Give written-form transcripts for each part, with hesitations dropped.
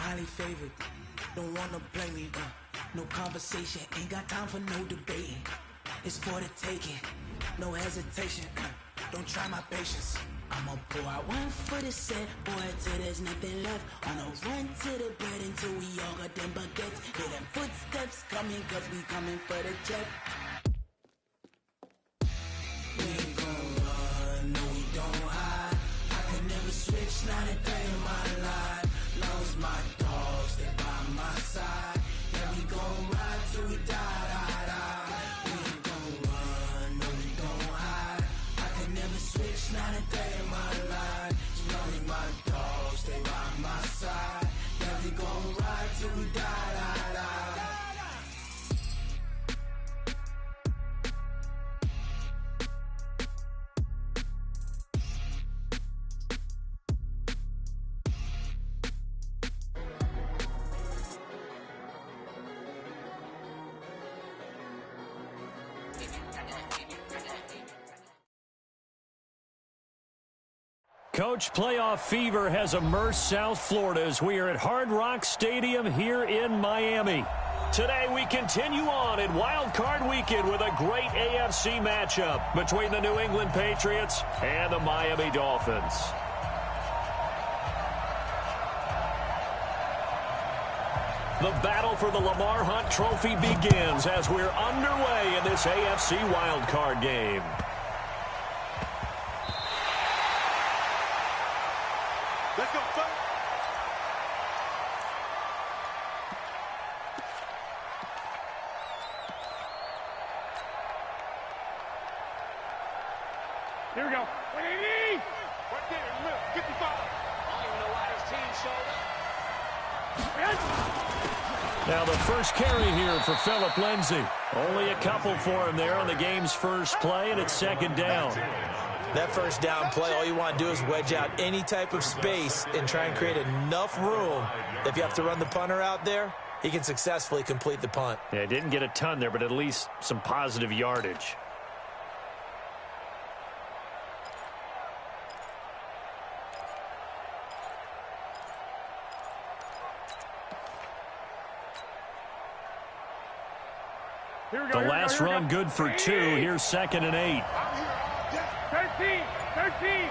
highly favored. Don't wanna play me, no conversation, ain't got time for no debating. It's for the taking, no hesitation, don't try my patience. I'ma pour out one for the set, boy, till there's nothing left. On a run to the bed until we all got them baguettes. Hear them footsteps coming, cause we coming for the jet. We ain't gon' run, no we don't hide. I can never switch, not a day in my life. Long as my dogs stay by my side. Yeah, we gon' ride till we die, die, die. We ain't gon' run, no we don't hide. I can never switch, not a day in my life. As long as my dogs stay by my side. Yeah, we gon' ride till we die, die, die. Coach, playoff fever has immersed South Florida as we are at Hard Rock Stadium here in Miami. Today we continue on in Wild Card Weekend with a great AFC matchup between the New England Patriots and the Miami Dolphins. The battle for the Lamar Hunt Trophy begins as we're underway in this AFC Wild Card game. Let's go, folks. Here we go. 180. Right there, look, 55. I don't even know why this team showed up. Now the first carry here for Phillip Lindsay. Only a couple for him there on the game's first play, and it's second down. That first down play, all you want to do is wedge out any type of space and try and create enough room. If you have to run the punter out there, he can successfully complete the punt. Yeah, didn't get a ton there, but at least some positive yardage. The last run good for 2. Here's 2nd and 8. 13.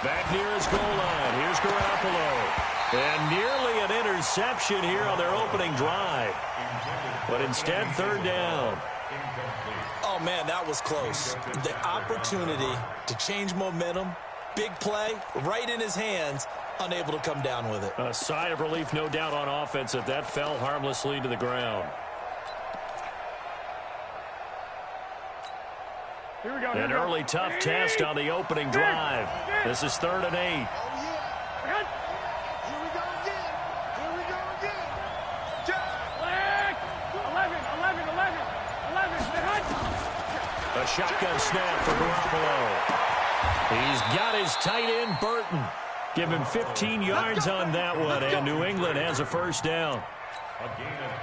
Back near his goal line. Here's Garoppolo. And nearly an interception here on their opening drive. But instead, 3rd down. Oh, man, that was close. The opportunity to change momentum, big play, right in his hands, unable to come down with it. A sigh of relief, no doubt, on offense that fell harmlessly to the ground. An early tough test on the opening drive. This is 3rd and 8. Here we go again. 11. A shotgun snap for Garoppolo. He's got his tight end, Burton. Give him 15 yards on that one, and New England has a first down.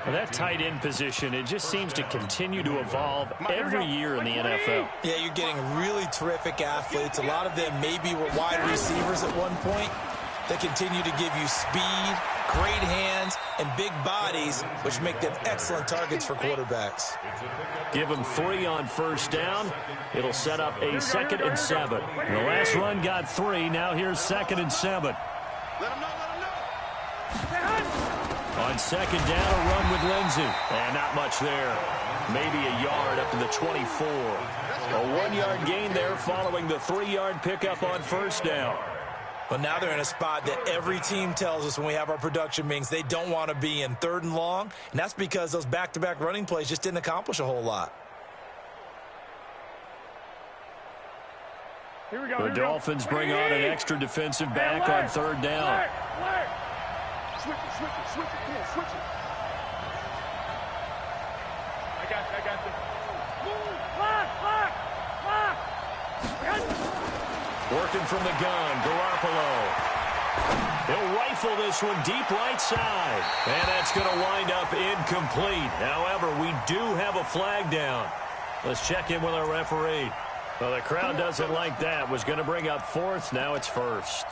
Well, that tight end position, it just seems to continue to evolve every year in the NFL. Yeah, you're getting really terrific athletes. A lot of them maybe were wide receivers at one point. They continue to give you speed, great hands, and big bodies, which make them excellent targets for quarterbacks. Give them 3 on first down. It'll set up a 2nd and 7. The last run got 3. Now here's 2nd and 7. Let him know. On 2nd down, a run with Lindsay. And not much there. Maybe a yard up to the 24. A 1-yard gain there following the 3-yard pickup on first down. But now they're in a spot that every team tells us when we have our production meetings they don't want to be in, 3rd and long. And that's because those back-to-back running plays just didn't accomplish a whole lot. The Dolphins bring on an extra defensive back on 3rd down. Switch it. I got you. Block. Working from the gun, Garoppolo. He'll rifle this one deep right side. And that's going to wind up incomplete. However, we do have a flag down. Let's check in with our referee. Well, the crowd doesn't like that. Was going to bring up fourth. Now it's first.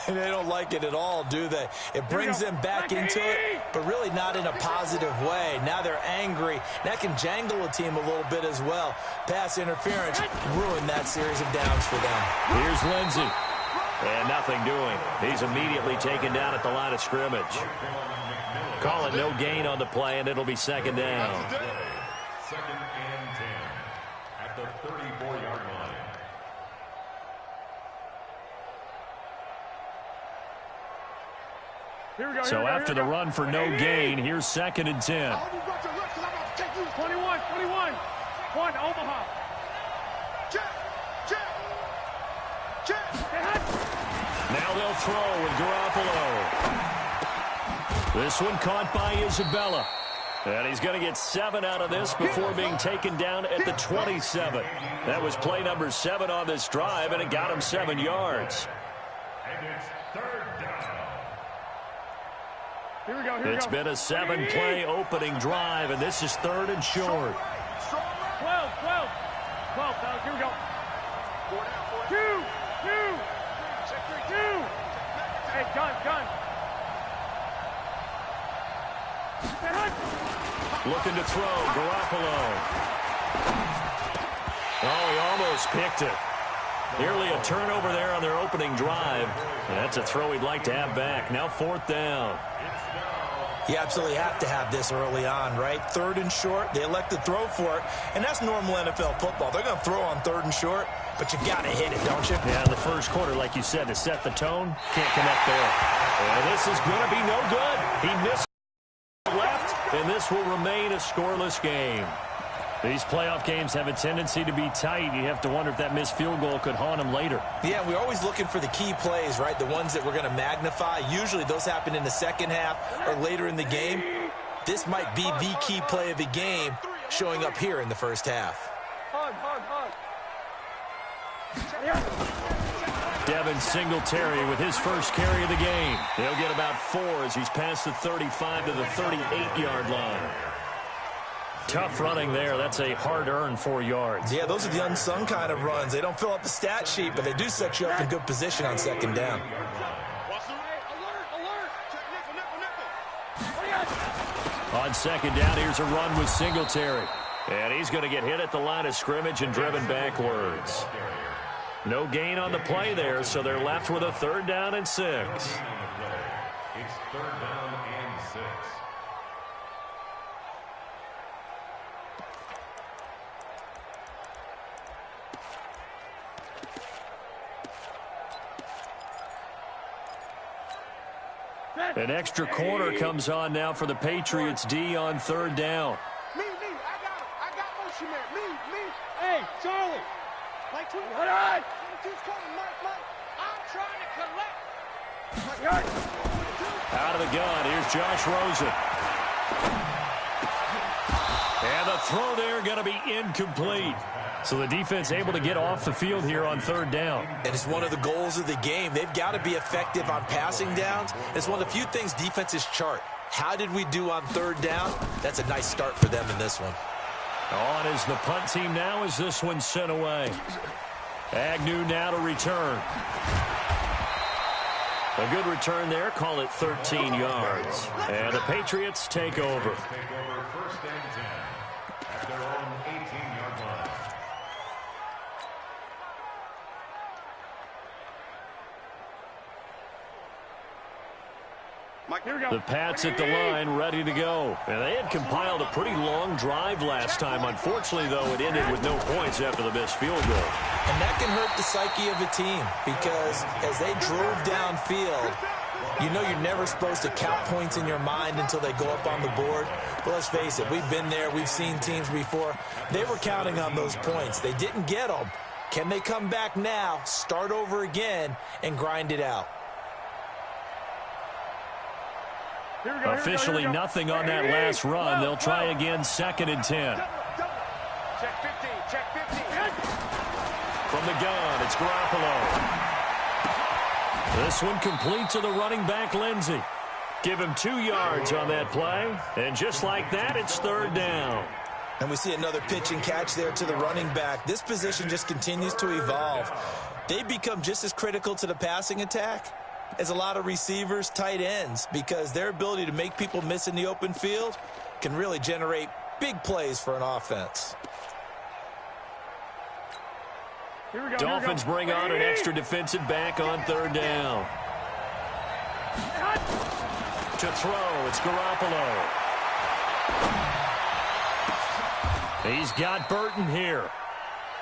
They don't like it at all, do they? It brings them back into it, but really not in a positive way. Now they're angry. That can jangle a team a little bit as well. Pass interference ruined that series of downs for them. Here's Lindsey. And nothing doing. He's immediately taken down at the line of scrimmage. Call it no gain on the play, and it'll be second down. Second and 10 at the 34-yard line. So after the run for no gain, here's second and 10. 21, 21. One, Omaha. Check. Now they'll throw with Garoppolo. This one caught by Isabella. And he's going to get 7 out of this before being taken down at the 27. That was play number 7 on this drive, and it got him 7 yards. And it's third down. It's been a 7-play opening drive, and this is third and short. 12. Here we go. 2. Hey, gun. Looking to throw, Garoppolo. Oh, he almost picked it. Nearly a turnover there on their opening drive. That's a throw he'd like to have back. Now fourth down. You absolutely have to have this early on, right? Third and short, they elect to throw for it, and that's normal NFL football. They're going to throw on third and short, but you got to hit it, don't you? Yeah, in the first quarter, like you said, to set the tone, can't connect there. And this is going to be no good. He missed left, and this will remain a scoreless game. These playoff games have a tendency to be tight. You have to wonder if that missed field goal could haunt him later. Yeah, we're always looking for the key plays, right? The ones that we're going to magnify. Usually those happen in the second half or later in the game. This might be the key play of the game showing up here in the first half. Devin Singletary with his first carry of the game. He'll get about 4 as he's past the 35 to the 38-yard line. Tough running there. That's a hard-earned 4 yards. Yeah, those are the unsung kind of runs. They don't fill up the stat sheet, but they do set you up in good position on second down. On second down, here's a run with Singletary. And he's going to get hit at the line of scrimmage and driven backwards. No gain on the play there, so they're left with a third down and 6. It's third down and 6. An extra corner comes on now for the Patriots D on third down. Me. I got motion there. Me. Hey, Charlie. Like 2. Hold on. 22's coming, Mike. I'm trying to collect. Out of the gun, here's Josh Rosen. And the throw there going to be incomplete. So the defense able to get off the field here on third down. And it's one of the goals of the game. They've got to be effective on passing downs. It's one of the few things defenses chart. How did we do on third down? That's a nice start for them in this one. On is the punt team now as this one's sent away. Agnew now to return. A good return there. Call it 13 yards. And the Patriots take over. Take over first and 10 at their own 18-yard line. Mike, here we go. The Pats at the line, ready to go. And they had compiled a pretty long drive last time. Unfortunately, though, it ended with no points after the missed field goal. And that can hurt the psyche of a team because as they drove downfield, you know you're never supposed to count points in your mind until they go up on the board. But let's face it, we've been there. We've seen teams before. They were counting on those points. They didn't get them. Can they come back now, start over again, and grind it out? Officially nothing on that last run. They'll try again, second and 10. Check 15. From the gun, it's Garoppolo. This one complete to the running back, Lindsey. Give him 2 yards on that play. And just like that, it's third down. And we see another pitch and catch there to the running back. This position just continues to evolve. They become just as critical to the passing attack as a lot of receivers, tight ends, because their ability to make people miss in the open field can really generate big plays for an offense. Here we go. Dolphins bring on an extra defensive back on third down. To throw, it's Garoppolo. He's got Burton here.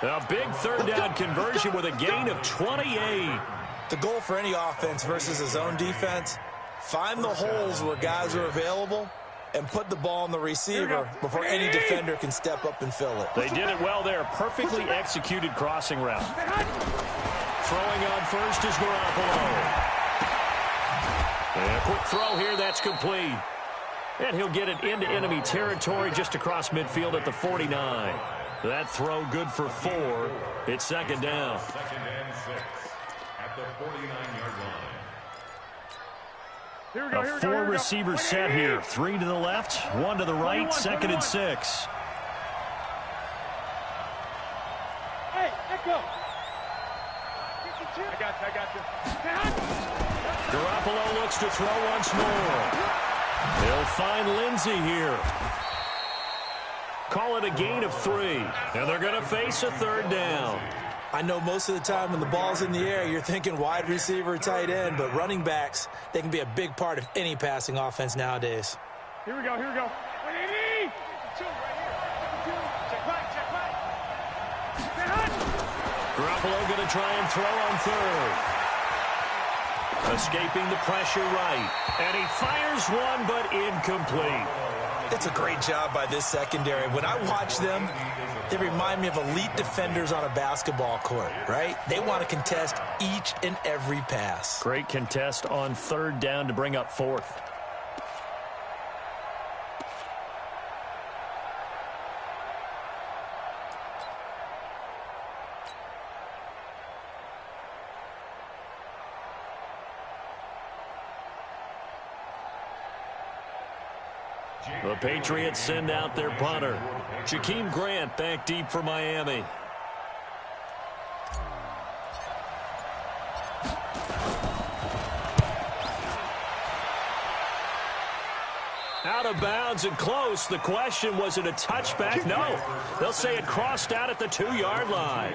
A big third down conversion with a gain of 28. The goal for any offense versus his own defense, find the holes where guys are available and put the ball on the receiver before any defender can step up and fill it. They did it well there. Perfectly executed crossing route. Throwing on first is Garoppolo. And a quick throw here, that's complete. And he'll get it into enemy territory just across midfield at the 49. That throw good for 4. It's second down. Second and 6 at the 49-yard line. A 4-receiver set here. 3 to the left, 1 to the right, second and 6. Hey, Echo. I got you. Garoppolo looks to throw once more. He'll find Lindsey here. Call it a gain of 3. And they're going to face a third down. I know most of the time when the ball's in the air, you're thinking wide receiver, tight end, but running backs, they can be a big part of any passing offense nowadays. Here we go. Two right here. Check back. Garoppolo going to try and throw on third. Escaping the pressure right. And he fires one, but incomplete. It's a great job by this secondary. When I watch them, they remind me of elite defenders on a basketball court, right? They want to contest each and every pass. Great contest on third down to bring up 4th. The Patriots send out their punter. Jakeem Grant back deep for Miami. Out of bounds and close. The question, was it a touchback? No. They'll say it crossed out at the 2-yard line.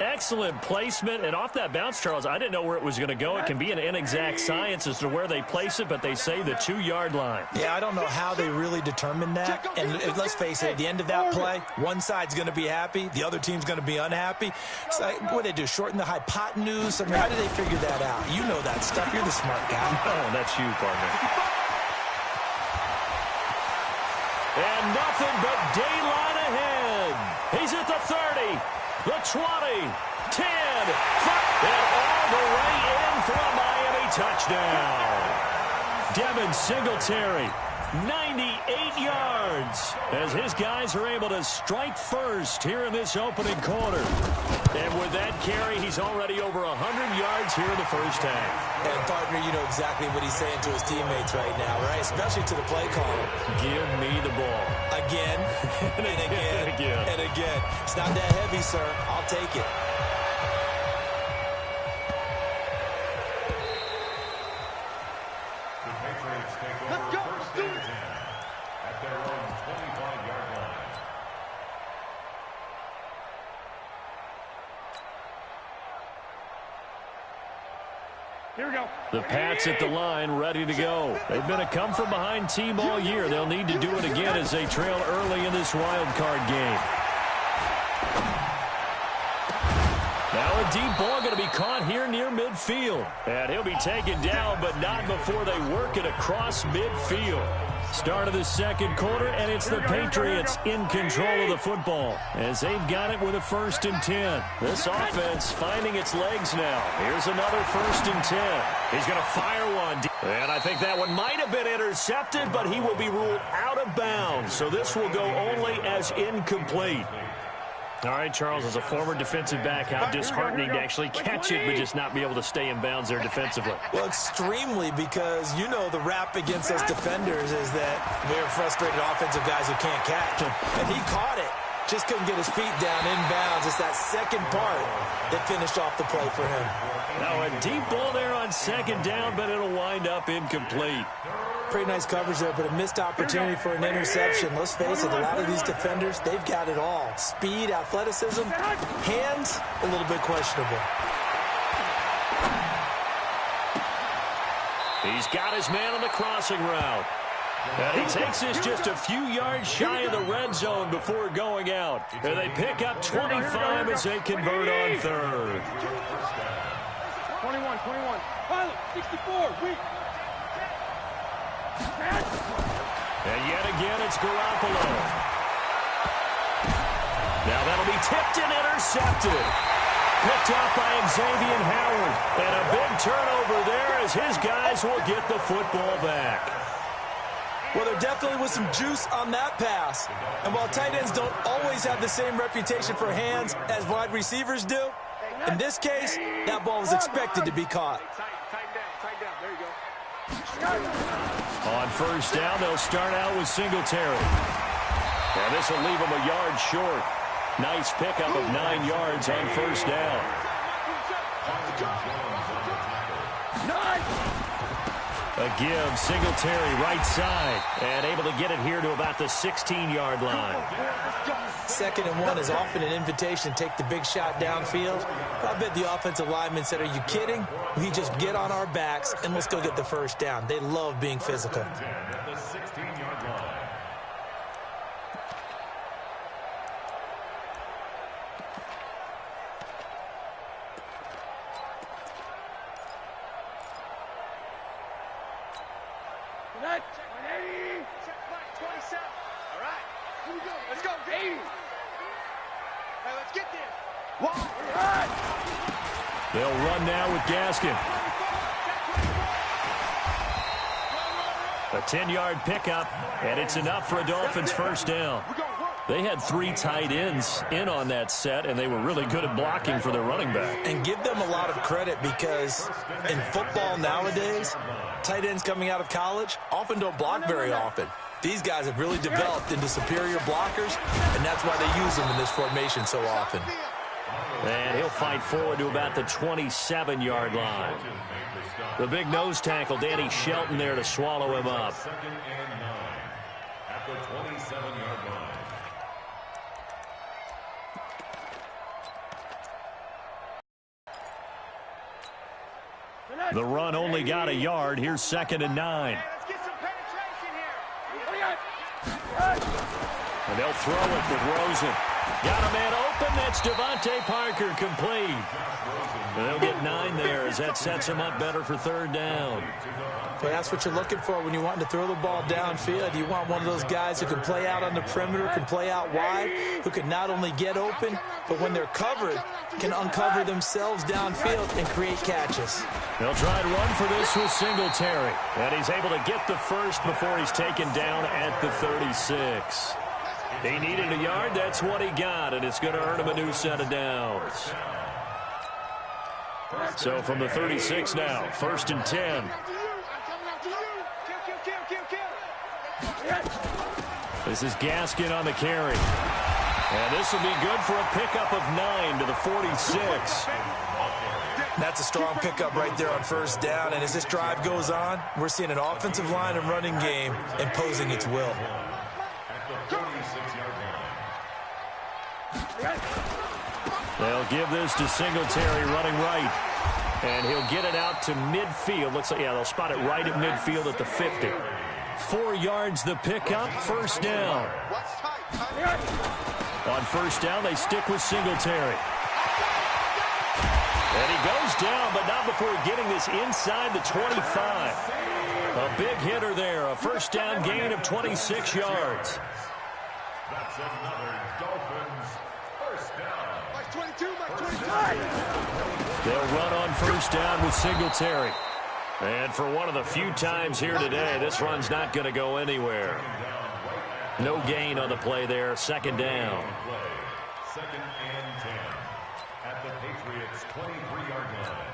Excellent placement, and off that bounce, Charles, I didn't know where it was going to go. It can be an inexact science as to where they place it, but they say the 2-yard line. Yeah, I don't know how they really determined that. And let's face it, at the end of that play, one side's going to be happy, the other team's going to be unhappy. So what do they do, shorten the hypotenuse? I mean, how did they figure that out? You know that stuff. You're the smart guy. Oh, that's you, partner. And nothing but daylight ahead. He's at the 30. The 20, 10, 5, and all the way in for a Miami touchdown. Devin Singletary, 98 yards, as his guys are able to strike first here in this opening quarter. And with that carry, he's already over 100 yards here in the first half. And, partner, you know exactly what he's saying to his teammates right now, right? Especially to the play caller. Give me the ball. Again, and again, and again. It's not that heavy, sir. I'll take it. The Patriots take over first and 10 at their own 25-yard line. Here we go. The Pats at the line, ready to go. They've been a come-from-behind team all year. They'll need to do it again as they trail early in this wild card game. Now a deep ball going to be caught here near midfield. And he'll be taken down, but not before they work it across midfield. Start of the second quarter, and it's the Patriots in control of the football as they've got it with a 1st and 10. This offense finding its legs now. Here's another 1st and 10. He's going to fire one. And I think that one might have been intercepted, but he will be ruled out of bounds. So this will go only as incomplete. All right, Charles, as a former defensive back, how disheartening to actually catch it but just not be able to stay in bounds there defensively. Well, extremely, because you know the rap against us defenders is that we're frustrated offensive guys who can't catch. And he caught it. Just couldn't get his feet down in bounds. It's that second part that finished off the play for him. Now a deep ball there on second down, but it'll wind up incomplete. Pretty nice coverage there, but a missed opportunity for an interception. Let's face it, a lot of these defenders, they've got it all. Speed, athleticism, hands, a little bit questionable. He's got his man on the crossing route. And he takes this just a few yards shy of the red zone before going out. And they pick up 25 as they convert on third. 21. Pilot, 64, weak. And yet again, it's Garoppolo. Now that'll be tipped and intercepted. Picked up by Xavier Howard. And a big turnover there as his guys will get the football back. Well, there definitely was some juice on that pass. And while tight ends don't always have the same reputation for hands as wide receivers do, in this case, that ball was expected to be caught. Tight down. There you go. On first down, they'll start out with Singletary. And this will leave him a yard short. Nice pickup of 9 yards on first down. A give, Singletary right side, and able to get it here to about the 16-yard line. 2nd and 1 is often an invitation to take the big shot downfield. I bet the offensive lineman said, are you kidding? We just get on our backs and let's go get the first down. They love being physical. The 16-yard line. Check flag, 27. All right. Here we go. Let's go, 80. Hey, let's get there. One. They'll run now with Gaskin. A 10-yard pickup, and it's enough for a Dolphins first down. They had 3 tight ends in on that set, and they were really good at blocking for their running back. And give them a lot of credit because in football nowadays, tight ends coming out of college often don't block very often. These guys have really developed into superior blockers, and that's why they use them in this formation so often. And he'll fight forward to about the 27-yard line. The big nose tackle, Danny Shelton, there to swallow him up. 2nd and 9 at the 27-yard line. The run only got a yard. Here's 2nd and 9. Let's get some penetration here. And they'll throw it with Rosen. Got a man open. That's Devontae Parker, complete. And they'll get 9 there as that sets him up better for 3rd down. Well, that's what you're looking for when you want to throw the ball downfield. You want one of those guys who can play out on the perimeter, can play out wide, who can not only get open, but when they're covered, can uncover themselves downfield and create catches. They'll try to run for this with Singletary. And he's able to get the first before he's taken down at the 36. He needed a yard. That's what he got, and it's going to earn him a new set of downs. So from the 36 now, 1st and 10. This is Gaskin on the carry. And this will be good for a pickup of 9 to the 46. That's a strong pickup right there on first down. And as this drive goes on, we're seeing an offensive line and running game imposing its will. They'll give this to Singletary running right. And he'll get it out to midfield. Looks like, yeah, they'll spot it right at midfield at the 50. 4 yards the pickup, first down. On first down, they stick with Singletary. And he goes down, but not before getting this inside the 25. A big hitter there, a first down gain of 26 yards. That's another Dolphins first down. Mike 22, Mike 22. They'll run on first down with Singletary. And for one of the few times here today, this run's not going to go anywhere. No gain on the play there, 2nd down. Second and 10 at the Patriots' 23-yard line.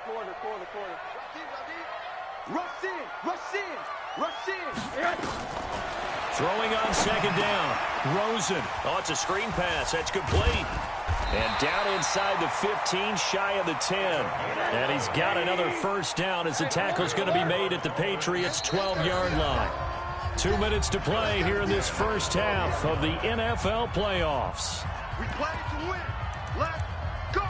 Corner. Rush in. Throwing on second down. Rosen. Oh, it's a screen pass. That's complete. And down inside the 15, shy of the 10. And he's got another first down as the tackle's going to be made at the Patriots' 12-yard line. 2 minutes to play here in this first half of the NFL playoffs. We play to win. Let's go.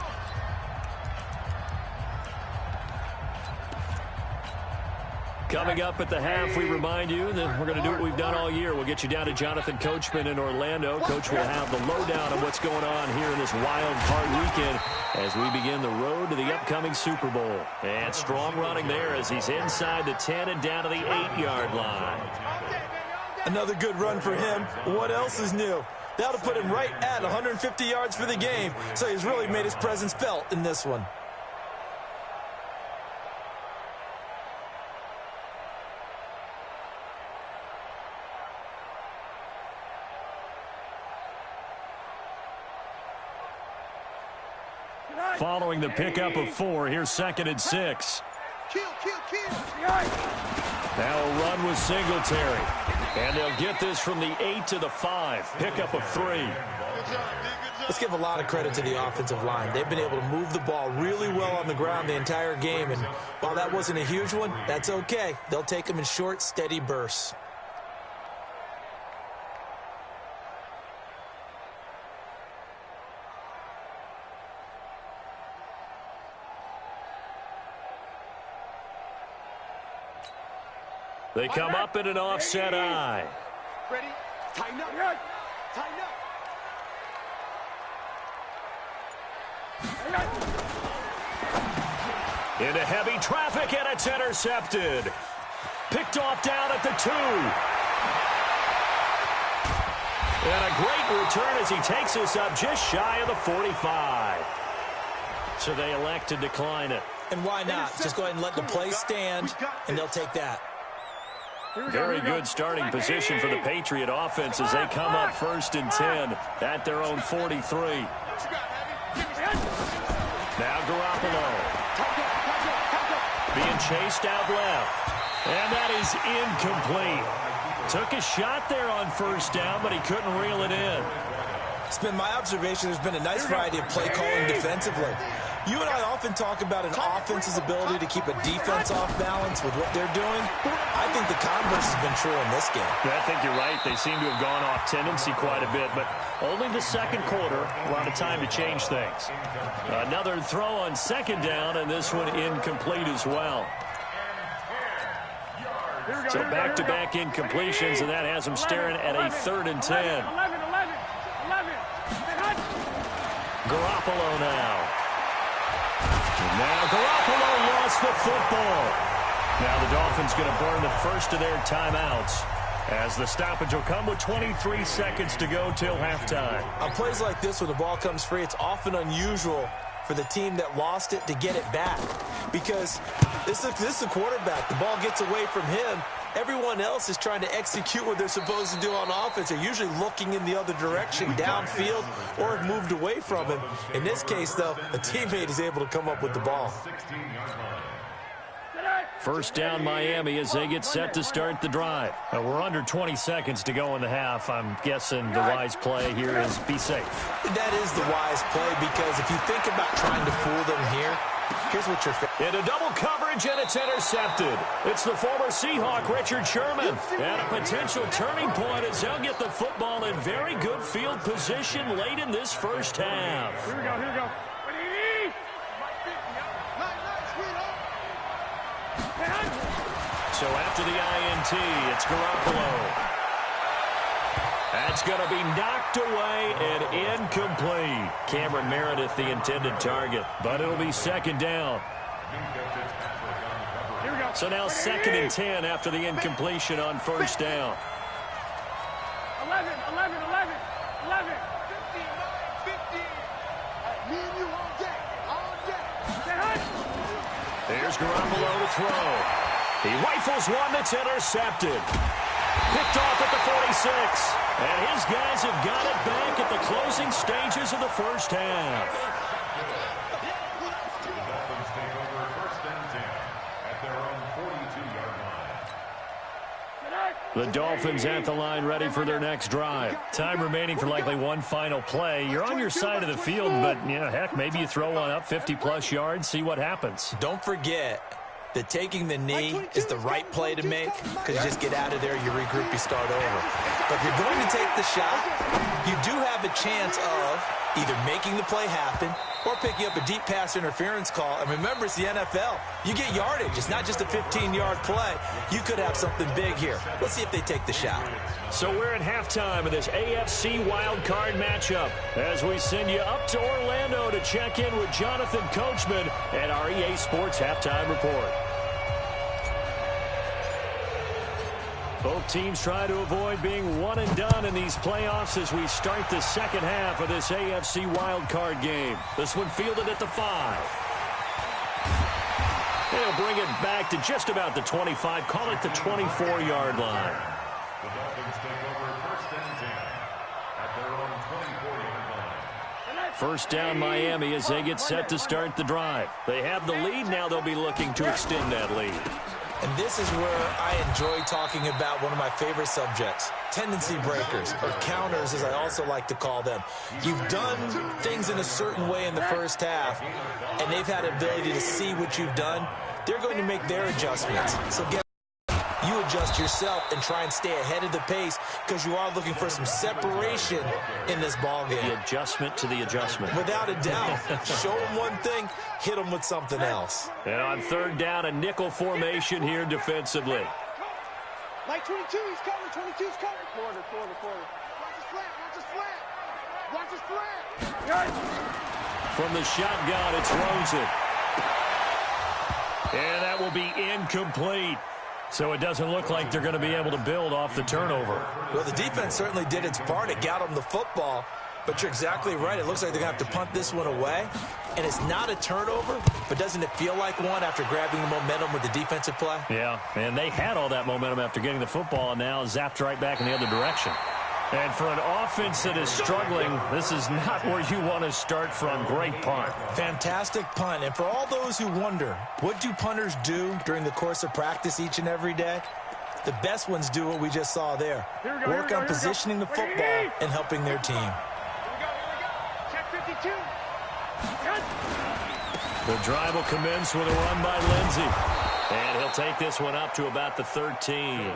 Coming up at the half, we remind you that we're going to do what we've done all year. We'll get you down to Jonathan Coachman in Orlando. Coach will have the lowdown on what's going on here in this wild card weekend as we begin the road to the upcoming Super Bowl. And strong running there as he's inside the 10 and down to the 8-yard line. Another good run for him. What else is new? That'll put him right at 150 yards for the game, so he's really made his presence felt in this one. Following the pickup of 4, here's 2nd and 6. Kill. Now a run with Singletary. And they'll get this from the 8 to the 5. Pickup of 3. Let's give a lot of credit to the offensive line. They've been able to move the ball really well on the ground the entire game. And while that wasn't a huge one, that's okay. They'll take them in short, steady bursts. They come up in an offset eye. Ready? Tighten up. Into heavy traffic, and it's intercepted. Picked off down at the 2. And a great return as he takes us up just shy of the 45. So they elect to decline it. And why not? Just go ahead and let the play stand, and they'll take that. Very good starting position for the Patriot offense as they come up 1st and 10 at their own 43. Now Garoppolo being chased out left. And that is incomplete. Took a shot there on 1st down, but he couldn't reel it in. It's been my observation there's been a nice variety of play calling defensively. You and I often talk about an offense's ability to keep a defense off balance with what they're doing. I think the converse has been true in this game. I think you're right. They seem to have gone off tendency quite a bit, but only the 2nd quarter, a lot of time to change things. Another throw on 2nd down, and this one incomplete as well. So back-to-back incompletions, and that has them staring at a 3rd and 10. Garoppolo now. Now Garoppolo lost the football. Now the Dolphins going to burn the first of their timeouts as the stoppage will come with 23 seconds to go till halftime. On plays like this, when the ball comes free, it's often unusual for the team that lost it to get it back, because this is a quarterback. The ball gets away from him. Everyone else is trying to execute what they're supposed to do on offense. They're usually looking in the other direction, downfield, or have moved away from him. In this case, though, a teammate is able to come up with the ball. First down Miami as they get set to start the drive. We're under 20 seconds to go in the half. I'm guessing the wise play here is be safe. That is the wise play, because if you think about trying to fool them here, here's what you're facing. Into double coverage, and it's intercepted. It's the former Seahawk, Richard Sherman. And a potential turning point as they'll get the football in very good field position late in this first half. Here we go. So after the INT, it's Garoppolo. That's going to be knocked away and incomplete. Cameron Meredith, the intended target, but it'll be 2nd down. So now 2nd and 10 after the incompletion on 1st down. 11. 15. Me and you all day. There's Garoppolo to throw. He rifles one that's intercepted. Picked off at the 46. And his guys have got it back at the closing stages of the first half. The Dolphins take over first and 10 at their own 42-yard line. The Dolphins at the line ready for their next drive. Time remaining for likely one final play. You're on your side of the field, but, heck, maybe you throw one up 50-plus yards, see what happens. Don't forget that taking the knee is the right play to make because you just get out of there, you regroup, you start over. But if you're going to take the shot, you do have a chance of either making the play happen or picking up a deep pass interference call. And remember, it's the NFL. You get yardage. It's not just a 15-yard play. You could have something big here. Let's see if they take the shot. So we're at halftime of this AFC wildcard matchup as we send you up to Orlando to check in with Jonathan Coachman at our EA Sports Halftime Report. Both teams try to avoid being one and done in these playoffs as we start the second half of this AFC wildcard game. This one fielded at the 5. They'll bring it back to just about the 25, call it the 24-yard line. The Dolphins take over first and 10 at their own 24-yard line. First down Miami as they get set to start the drive. They have the lead. Now they'll be looking to extend that lead. And this is where I enjoy talking about one of my favorite subjects, tendency breakers, or counters as I also like to call them. You've done things in a certain way in the first half, and they've had the ability to see what you've done. They're going to make their adjustments. So you adjust yourself and try and stay ahead of the pace because you are looking for some separation in this ball game. The adjustment to the adjustment. Without a doubt. Show them one thing, hit them with something else. And on third down, a nickel formation here defensively. Like 22, he's coming. 22's coming. Quarter. Watch his flat. Watch his flat. From the shotgun, it's Rosen. And that will be incomplete. So it doesn't look like they're going to be able to build off the turnover. Well, the defense certainly did its part. It got them the football. But you're exactly right. It looks like they're going to have to punt this one away. And it's not a turnover, but doesn't it feel like one after grabbing the momentum with the defensive play? Yeah, and they had all that momentum after getting the football and now zapped right back in the other direction. And for an offense that is struggling, this is not where you want to start from. Great punt. Fantastic punt. And for all those who wonder, what do punters do during the course of practice each and every day? The best ones do what we just saw there. Work on positioning the football and helping their team. Check 52. The drive will commence with a run by Lindsey. And he'll take this one up to about the 13.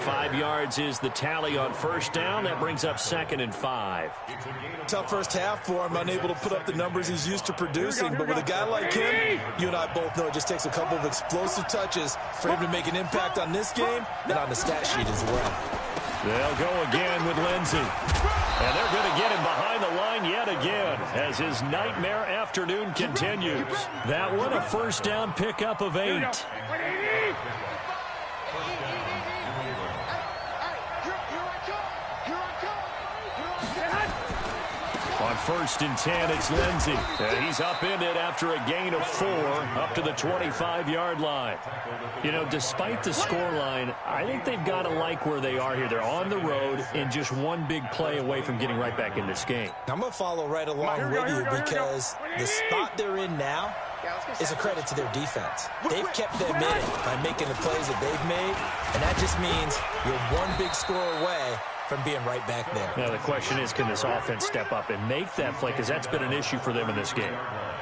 5 yards is the tally on first down. That brings up 2nd and 5. Tough first half for him, unable to put up the numbers he's used to producing. But with a guy like him, you and I both know it just takes a couple of explosive touches for him to make an impact on this game and on the stat sheet as well. They'll go again with Lindsey. And they're going to get him behind the line yet again as his nightmare afternoon continues. That one, a first down pickup of 8. On 1st and 10, it's Lindsey. And he's upended after a gain of 4 up to the 25-yard line. You know, despite the scoreline, I think they've got to like where they are here. They're on the road and just one big play away from getting right back in this game. I'm going to follow right along with you because the spot they're in now is a credit to their defense. They've kept them in it by making the plays that they've made, and that just means you're one big score away from being right back there. Now, the question is, can this offense step up and make that play? Because that's been an issue for them in this game.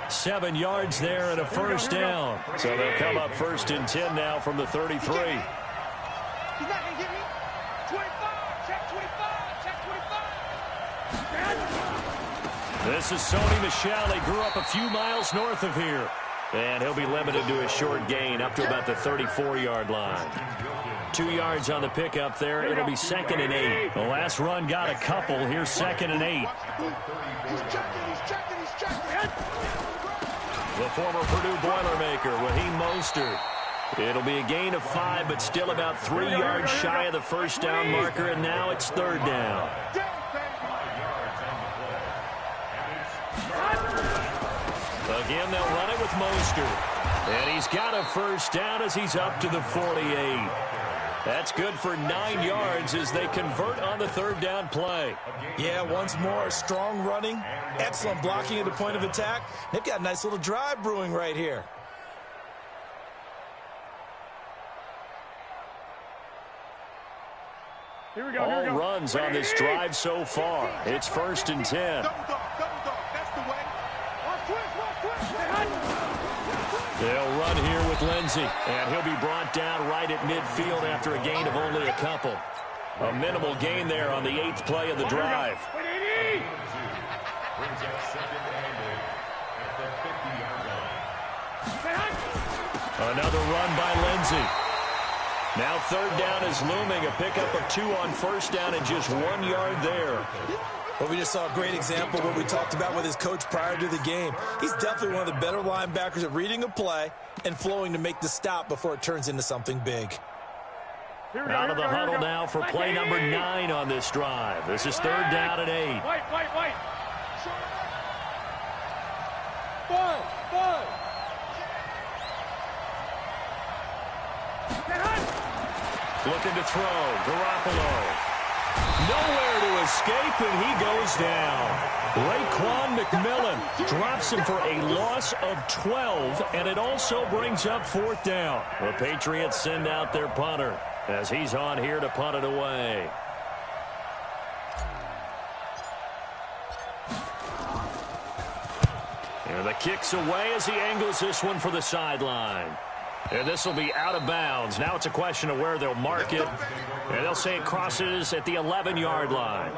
7 yards there and a first down. So they'll come up 1st and 10 now from the 33. He's not going to get me. 25. Check 25. Check 25. This is Sony Michel. He grew up a few miles north of here. And he'll be limited to a short gain up to about the 34-yard line. 2 yards on the pickup there. It'll be 2nd and 8. The last run got a couple. Here's 2nd and 8. He's checking. The former Purdue Boilermaker, Raheem Mostert. It'll be a gain of 5, but still about 3 yards shy of the first down marker, and now it's 3rd down. Again, they'll run it with Mostert. And he's got a first down as he's up to the 48. That's good for 9 yards as they convert on the third down play. Yeah, once more, strong running, excellent blocking at the point of attack. They've got a nice little drive brewing right here. Here we go. All runs on this drive so far. It's 1st and 10. Double dog. That's the way. Watch twist. They'll run here with Lindsey, and he'll be brought down right at midfield after a gain of only a couple. A minimal gain there on the 8th play of the drive. Brings up 2nd and 8 at the 50-yard line. Another run by Lindsey. Now 3rd down is looming. A pickup of 2 on 1st down and just 1 yard there. Well, we just saw a great example of what we talked about with his coach prior to the game. He's definitely one of the better linebackers at reading a play and flowing to make the stop before it turns into something big. Out of the huddle now for play number 9 on this drive. This is 3rd down and 8. Wait. Bud. Looking to throw. Garoppolo. Nowhere to escape, and he goes down. Raekwon McMillan drops him for a loss of 12, and it also brings up 4th down. The Patriots send out their punter as he's on here to punt it away. And the kick's away as he angles this one for the sideline. And this will be out of bounds. Now it's a question of where they'll mark it. And they'll say it crosses at the 11-yard line.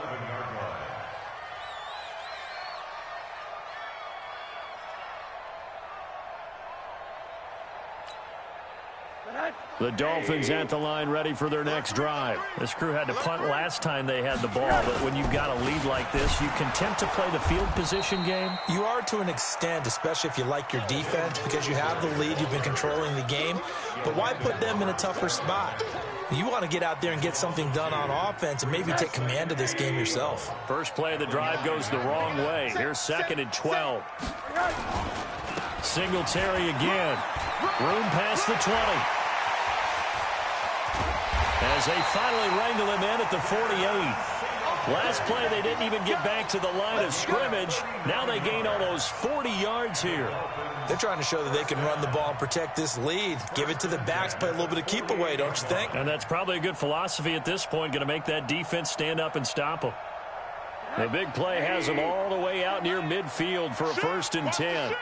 The Dolphins at the line ready for their next drive. This crew had to punt last time they had the ball, but when you've got a lead like this, you content to play the field position game? You are to an extent, especially if you like your defense, because you have the lead, you've been controlling the game. But why put them in a tougher spot? You want to get out there and get something done on offense and maybe take command of this game yourself. First play of the drive goes the wrong way. Here's 2nd and 12. Singletary again. Room past the 20. As they finally wrangle him in at the 48. Last play, they didn't even get back to the line of scrimmage. Now they gain almost 40 yards here. They're trying to show that they can run the ball and protect this lead. Give it to the backs, play a little bit of keep away, don't you think? And that's probably a good philosophy at this point, going to make that defense stand up and stop them. The big play has them all the way out near midfield for a 1st and 10.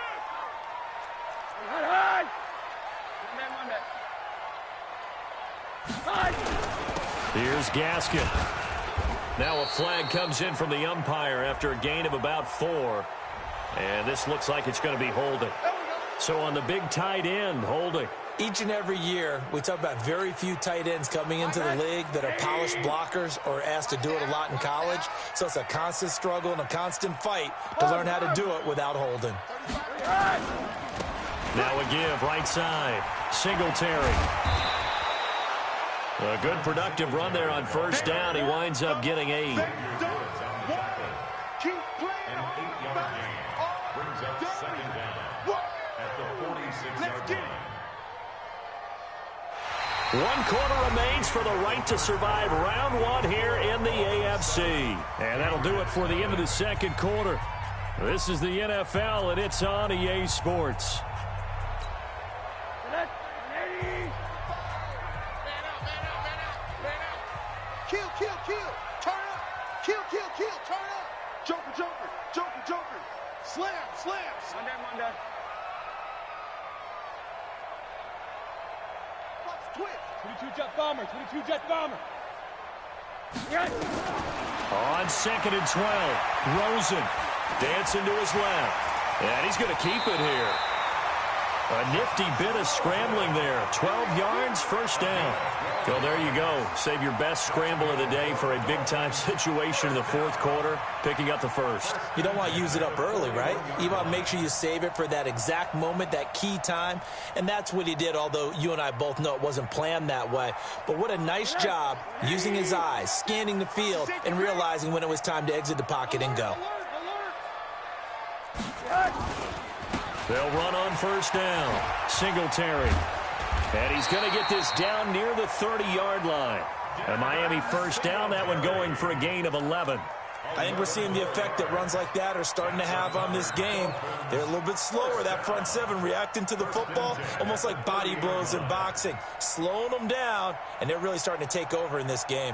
Here's Gaskin. Now a flag comes in from the umpire after a gain of about 4. And this looks like it's going to be holding. So on the big tight end, holding. Each and every year, we talk about very few tight ends coming into the league that are polished blockers or asked to do it a lot in college. So it's a constant struggle and a constant fight to learn how to do it without holding. Now a give, right side. Singletary. A good productive run there on 1st down. He winds up getting 8. Keep playing. An 8-yard gain brings up 2nd down at the 46-yard line. 1 quarter remains for the right to survive round 1 here in the AFC. And that'll do it for the end of the 2nd quarter. This is the NFL, and it's on EA Sports. Kill. Turn up. Kill. Turn up. Joker. Slams. Monday. Watch twist. 22 jet bomber. Yes. On 2nd and 12, Rosen dancing to his left. And he's going to keep it here. A nifty bit of scrambling there. 12 yards, 1st down. Well, there you go. Save your best scramble of the day for a big-time situation in the 4th quarter, picking up the 1st. You don't want to use it up early, right? You want to make sure you save it for that exact moment, that key time. And that's what he did, although you and I both know it wasn't planned that way. But what a nice job using his eyes, scanning the field, and realizing when it was time to exit the pocket and go. They'll run on 1st down. Singletary. And he's going to get this down near the 30-yard line. A Miami first down, that one going for a gain of 11. I think we're seeing the effect that runs like that are starting to have on this game. They're a little bit slower, that front seven, reacting to the football, almost like body blows in boxing, slowing them down, and they're really starting to take over in this game.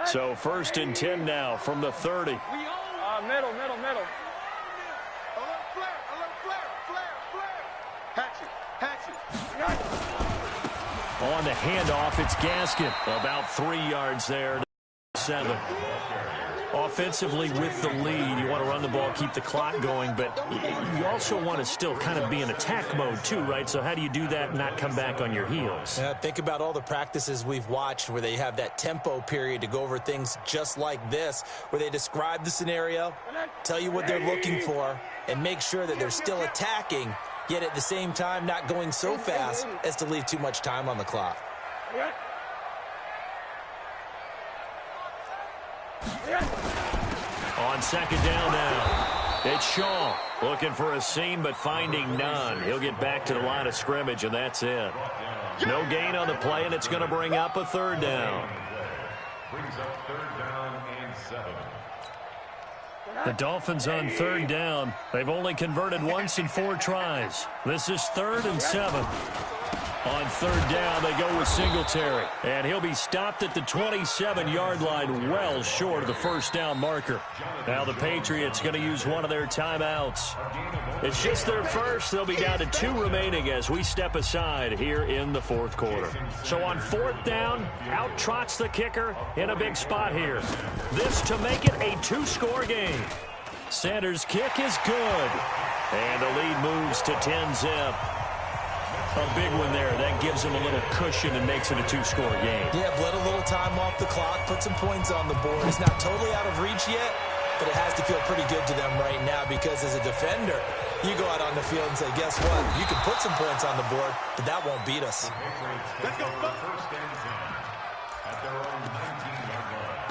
So 1st and 10 now from the 30. Middle. A little flare. Hatch it. On the handoff, it's Gaskin. About 3 yards there to 7. Offensively with the lead, you want to run the ball, keep the clock going, but you also want to still kind of be in attack mode too, right? So how do you do that and not come back on your heels? Yeah, think about all the practices we've watched where they have that tempo period to go over things just like this, where they describe the scenario, tell you what they're looking for, and make sure that they're still attacking, yet at the same time not going so fast as to leave too much time on the clock. On 2nd down now, it's Shaw looking for a seam but finding none. He'll get back to the line of scrimmage, and that's it. No gain on the play, and it's going to bring up a 3rd down. Brings up 3rd down and 7. The Dolphins on 3rd down. They've only converted once in 4 tries. This is 3rd and 7. On 3rd down, they go with Singletary. And he'll be stopped at the 27-yard line, well short of the 1st down marker. Now the Patriots going to use one of their timeouts. It's just their first. They'll be down to 2 remaining as we step aside here in the 4th quarter. So on 4th down, out trots the kicker in a big spot here. This to make it a 2-score game. Sanders' kick is good. And the lead moves to 10-zip. A big one there. That gives them a little cushion and makes it a 2-score game. Yeah, bled a little time off the clock, put some points on the board. It's not totally out of reach yet, but it has to feel pretty good to them right now because as a defender, you go out on the field and say, guess what? You can put some points on the board, but that won't beat us. Let's go. 1st and 10 at their own 19-yard line.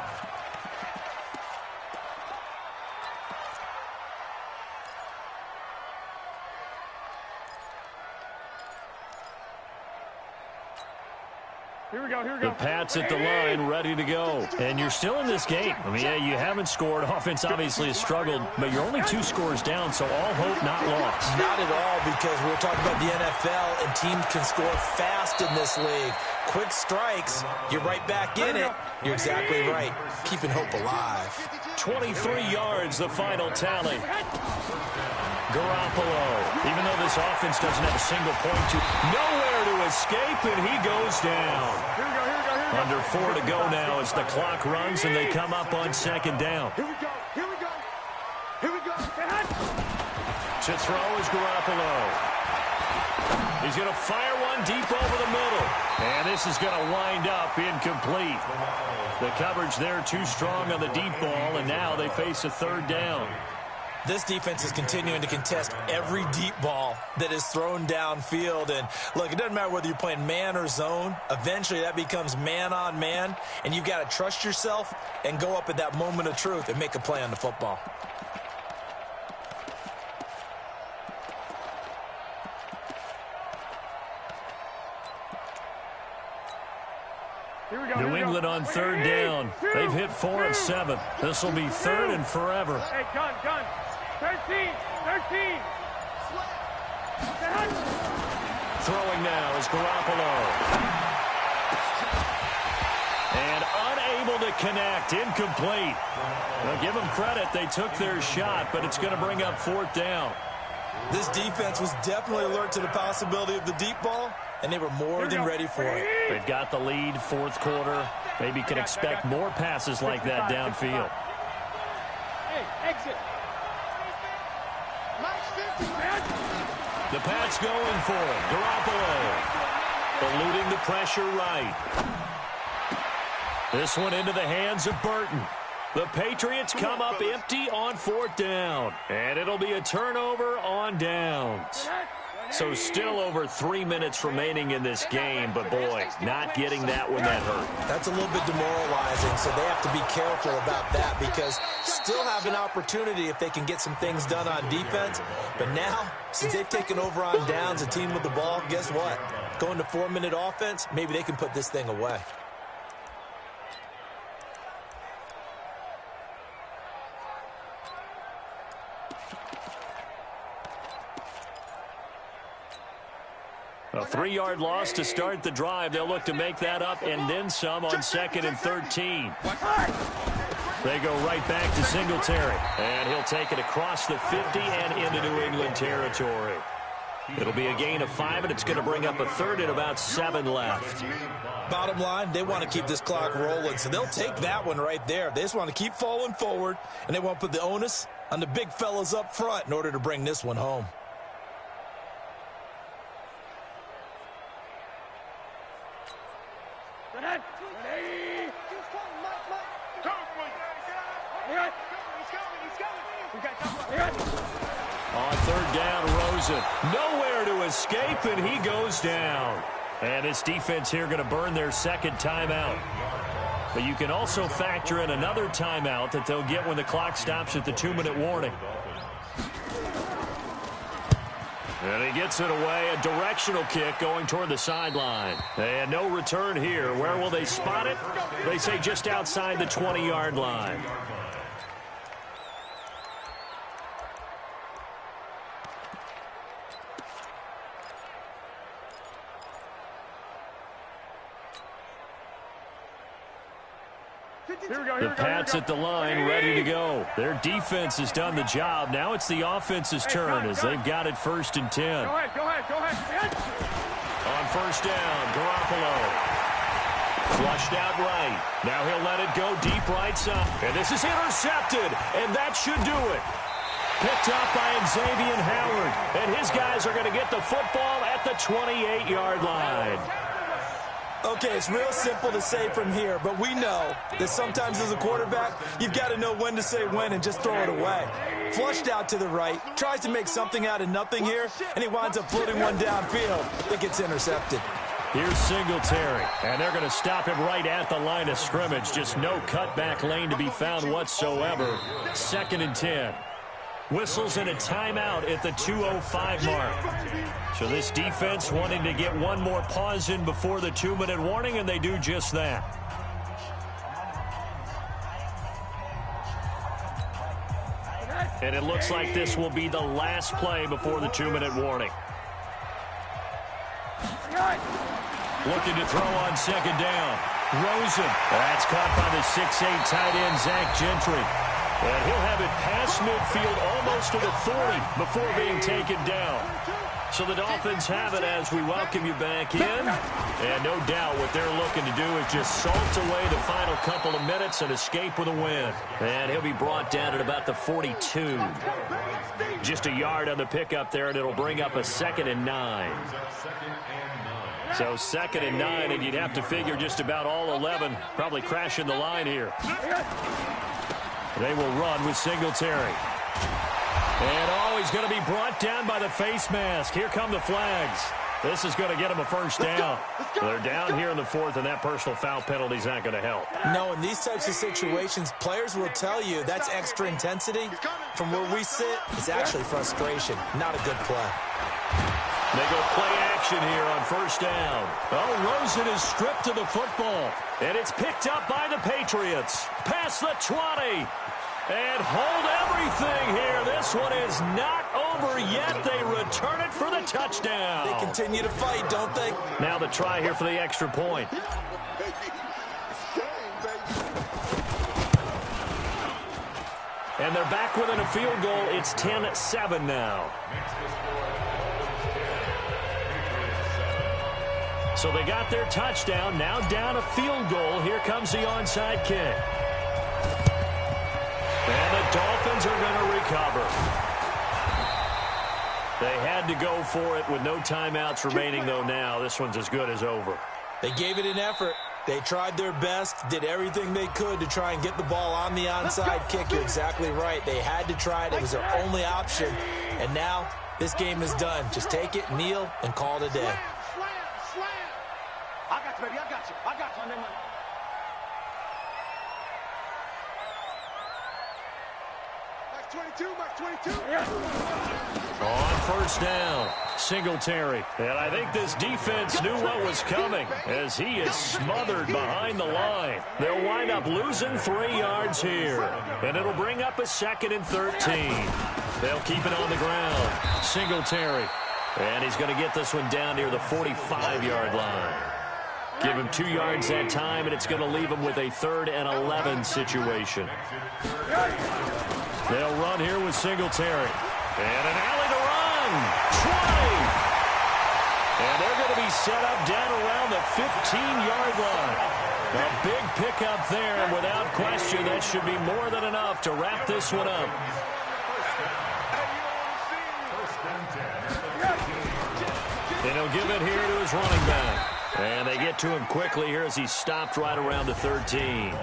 Here we go. The Pats at the line, ready to go. And you're still in this game. I mean, yeah, you haven't scored. Offense obviously has struggled, but you're only 2 scores down, so all hope not lost. Not at all, because we're talking about the NFL, and teams can score fast in this league. Quick strikes, you're right back in it. You're exactly right. Keeping hope alive. 23 yards, the final tally. Garoppolo, even though this offense doesn't have a single point to, nowhere to escape, and he goes down. Here we go. Under 4 to go now as the clock runs and they come up on 2nd down. Here we go. To throw is Garoppolo. He's going to fire one deep over the middle. And this is going to wind up incomplete. The coverage there too strong on the deep ball, and now they face a 3rd down. This defense is continuing to contest every deep ball that is thrown downfield. And look, it doesn't matter whether you're playing man or zone. Eventually that becomes man on man, and you've got to trust yourself and go up at that moment of truth and make a play on the football. New England on 3rd down. They've hit 4 of 7. This will be 3rd and forever. Hey, gun. 13. Throwing now is Garoppolo. And unable to connect. Incomplete. Well, give them credit. They took their shot, but it's going to bring up 4th down. This defense was definitely alert to the possibility of the deep ball, and they were more than ready for it. They've got the lead, 4th quarter. Maybe can expect more passes like that downfield. Hey, exit. The Pats going for it. Garoppolo eluding the pressure right. This one into the hands of Burton. The Patriots come up empty on 4th down. And it'll be a turnover on downs. So still over 3 minutes remaining in this game, but boy, not getting that one that hurt. That's a little bit demoralizing, so they have to be careful about that because still have an opportunity if they can get some things done on defense. But now, since they've taken over on downs, a team with the ball, guess what? Going to 4-minute offense, maybe they can put this thing away. A 3-yard loss to start the drive. They'll look to make that up and then some on 2nd and 13. They go right back to Singletary. And he'll take it across the 50 and into New England territory. It'll be a gain of 5, and it's going to bring up a 3rd and about 7 left. Bottom line, they want to keep this clock rolling, so they'll take that one right there. They just want to keep falling forward, and they want to put the onus on the big fellas up front in order to bring this one home. On 3rd down, Rosen. Nowhere to escape, and he goes down. And this defense here going to burn their 2nd timeout. But you can also factor in another timeout that they'll get when the clock stops at the 2-minute warning. And he gets it away, a directional kick going toward the sideline. And no return here. Where will they spot it? They say just outside the 20-yard line. The Pats at the line, ready to go. Their defense has done the job. Now it's the offense's turn as they've got it 1st and 10. Go ahead. On 1st down, Garoppolo. Flushed out right. Now he'll let it go deep right side. And this is intercepted, and that should do it. Picked up by Xavier Howard. And his guys are going to get the football at the 28-yard line. Okay, it's real simple to say from here, but we know that sometimes as a quarterback, you've got to know when to say when and just throw it away. Flushed out to the right, tries to make something out of nothing here, and he winds up floating one downfield that gets intercepted. Here's Singletary, and they're going to stop him right at the line of scrimmage. Just no cutback lane to be found whatsoever. 2nd and 10. Whistles and a timeout at the 2:05 mark. So this defense wanting to get one more pause in before the 2-minute warning, and they do just that. And it looks like this will be the last play before the 2-minute warning. Looking to throw on 2nd down. Rosen. That's caught by the 6'8" tight end, Zach Gentry. And he'll have it past midfield almost to the 40 before being taken down. So the Dolphins have it as we welcome you back in. And no doubt what they're looking to do is just salt away the final couple of minutes and escape with a win. And he'll be brought down at about the 42. Just a yard on the pickup there, and it'll bring up a 2nd and 9. So 2nd and 9, and you'd have to figure just about all 11 probably crashing the line here. They will run with Singletary. And he's going to be brought down by the face mask. Here come the flags. This is going to get him a 1st down. They're down here in the 4th, and that personal foul penalty is not going to help. No, in these types of situations, players will tell you that's extra intensity. From where we sit, it's actually frustration. Not a good play. They go play action here on 1st down. Oh, Rosen is stripped to the football. And it's picked up by the Patriots. Past the 20. And hold everything here. This one is not over yet. They return it for the touchdown. They continue to fight, don't they? Now the try here for the extra point. And they're back within a field goal. It's 10-7 now. So they got their touchdown. Now down a field goal. Here comes the onside kick. And the Dolphins are going to recover. They had to go for it with no timeouts remaining, though, now. This one's as good as over. They gave it an effort. They tried their best, did everything they could to try and get the ball on the onside kick. You're exactly right. They had to try it. It was their only option. And now This game is done. Just take it, kneel, and call it a day. Slam. I got you, baby. I got you. On that money. Max 22. On first down, Singletary. And I think this defense knew what was coming as he is smothered behind the line. They'll wind up losing 3 yards here. And it'll bring up a 2nd and 13. They'll keep it on the ground. Singletary. And he's going to get this one down near the 45-yard line. Give him 2 yards that time, and it's going to leave him with a 3rd and 11 situation. They'll run here with Singletary. And an alley to run. 20. And they're going to be set up down around the 15-yard line. A big pickup there, and without question, that should be more than enough to wrap this one up. And he'll give it here to his running back. And they get to him quickly here as he stopped right around the 13.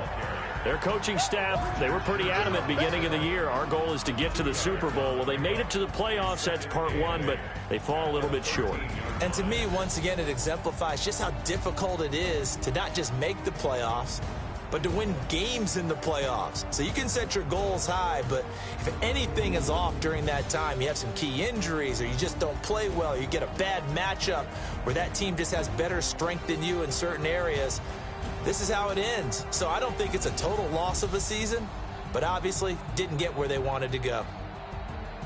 Their coaching staff, they were pretty adamant beginning of the year. Our goal is to get to the Super Bowl. Well, they made it to the playoffs. That's part one, but they fall a little bit short. And to me, once again, it exemplifies just how difficult it is to not just make the playoffs, but to win games in the playoffs. So you can set your goals high, but if anything is off during that time, you have some key injuries or you just don't play well, you get a bad matchup where that team just has better strength than you in certain areas, this is how it ends. So I don't think it's a total loss of a season, but obviously didn't get where they wanted to go.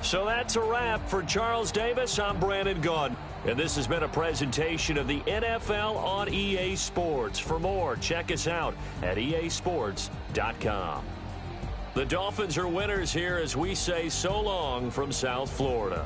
So that's a wrap for Charles Davis. I'm Brandon Gaudin. And this has been a presentation of the NFL on EA Sports. For more, check us out at easports.com. The Dolphins are winners here as we say so long from South Florida.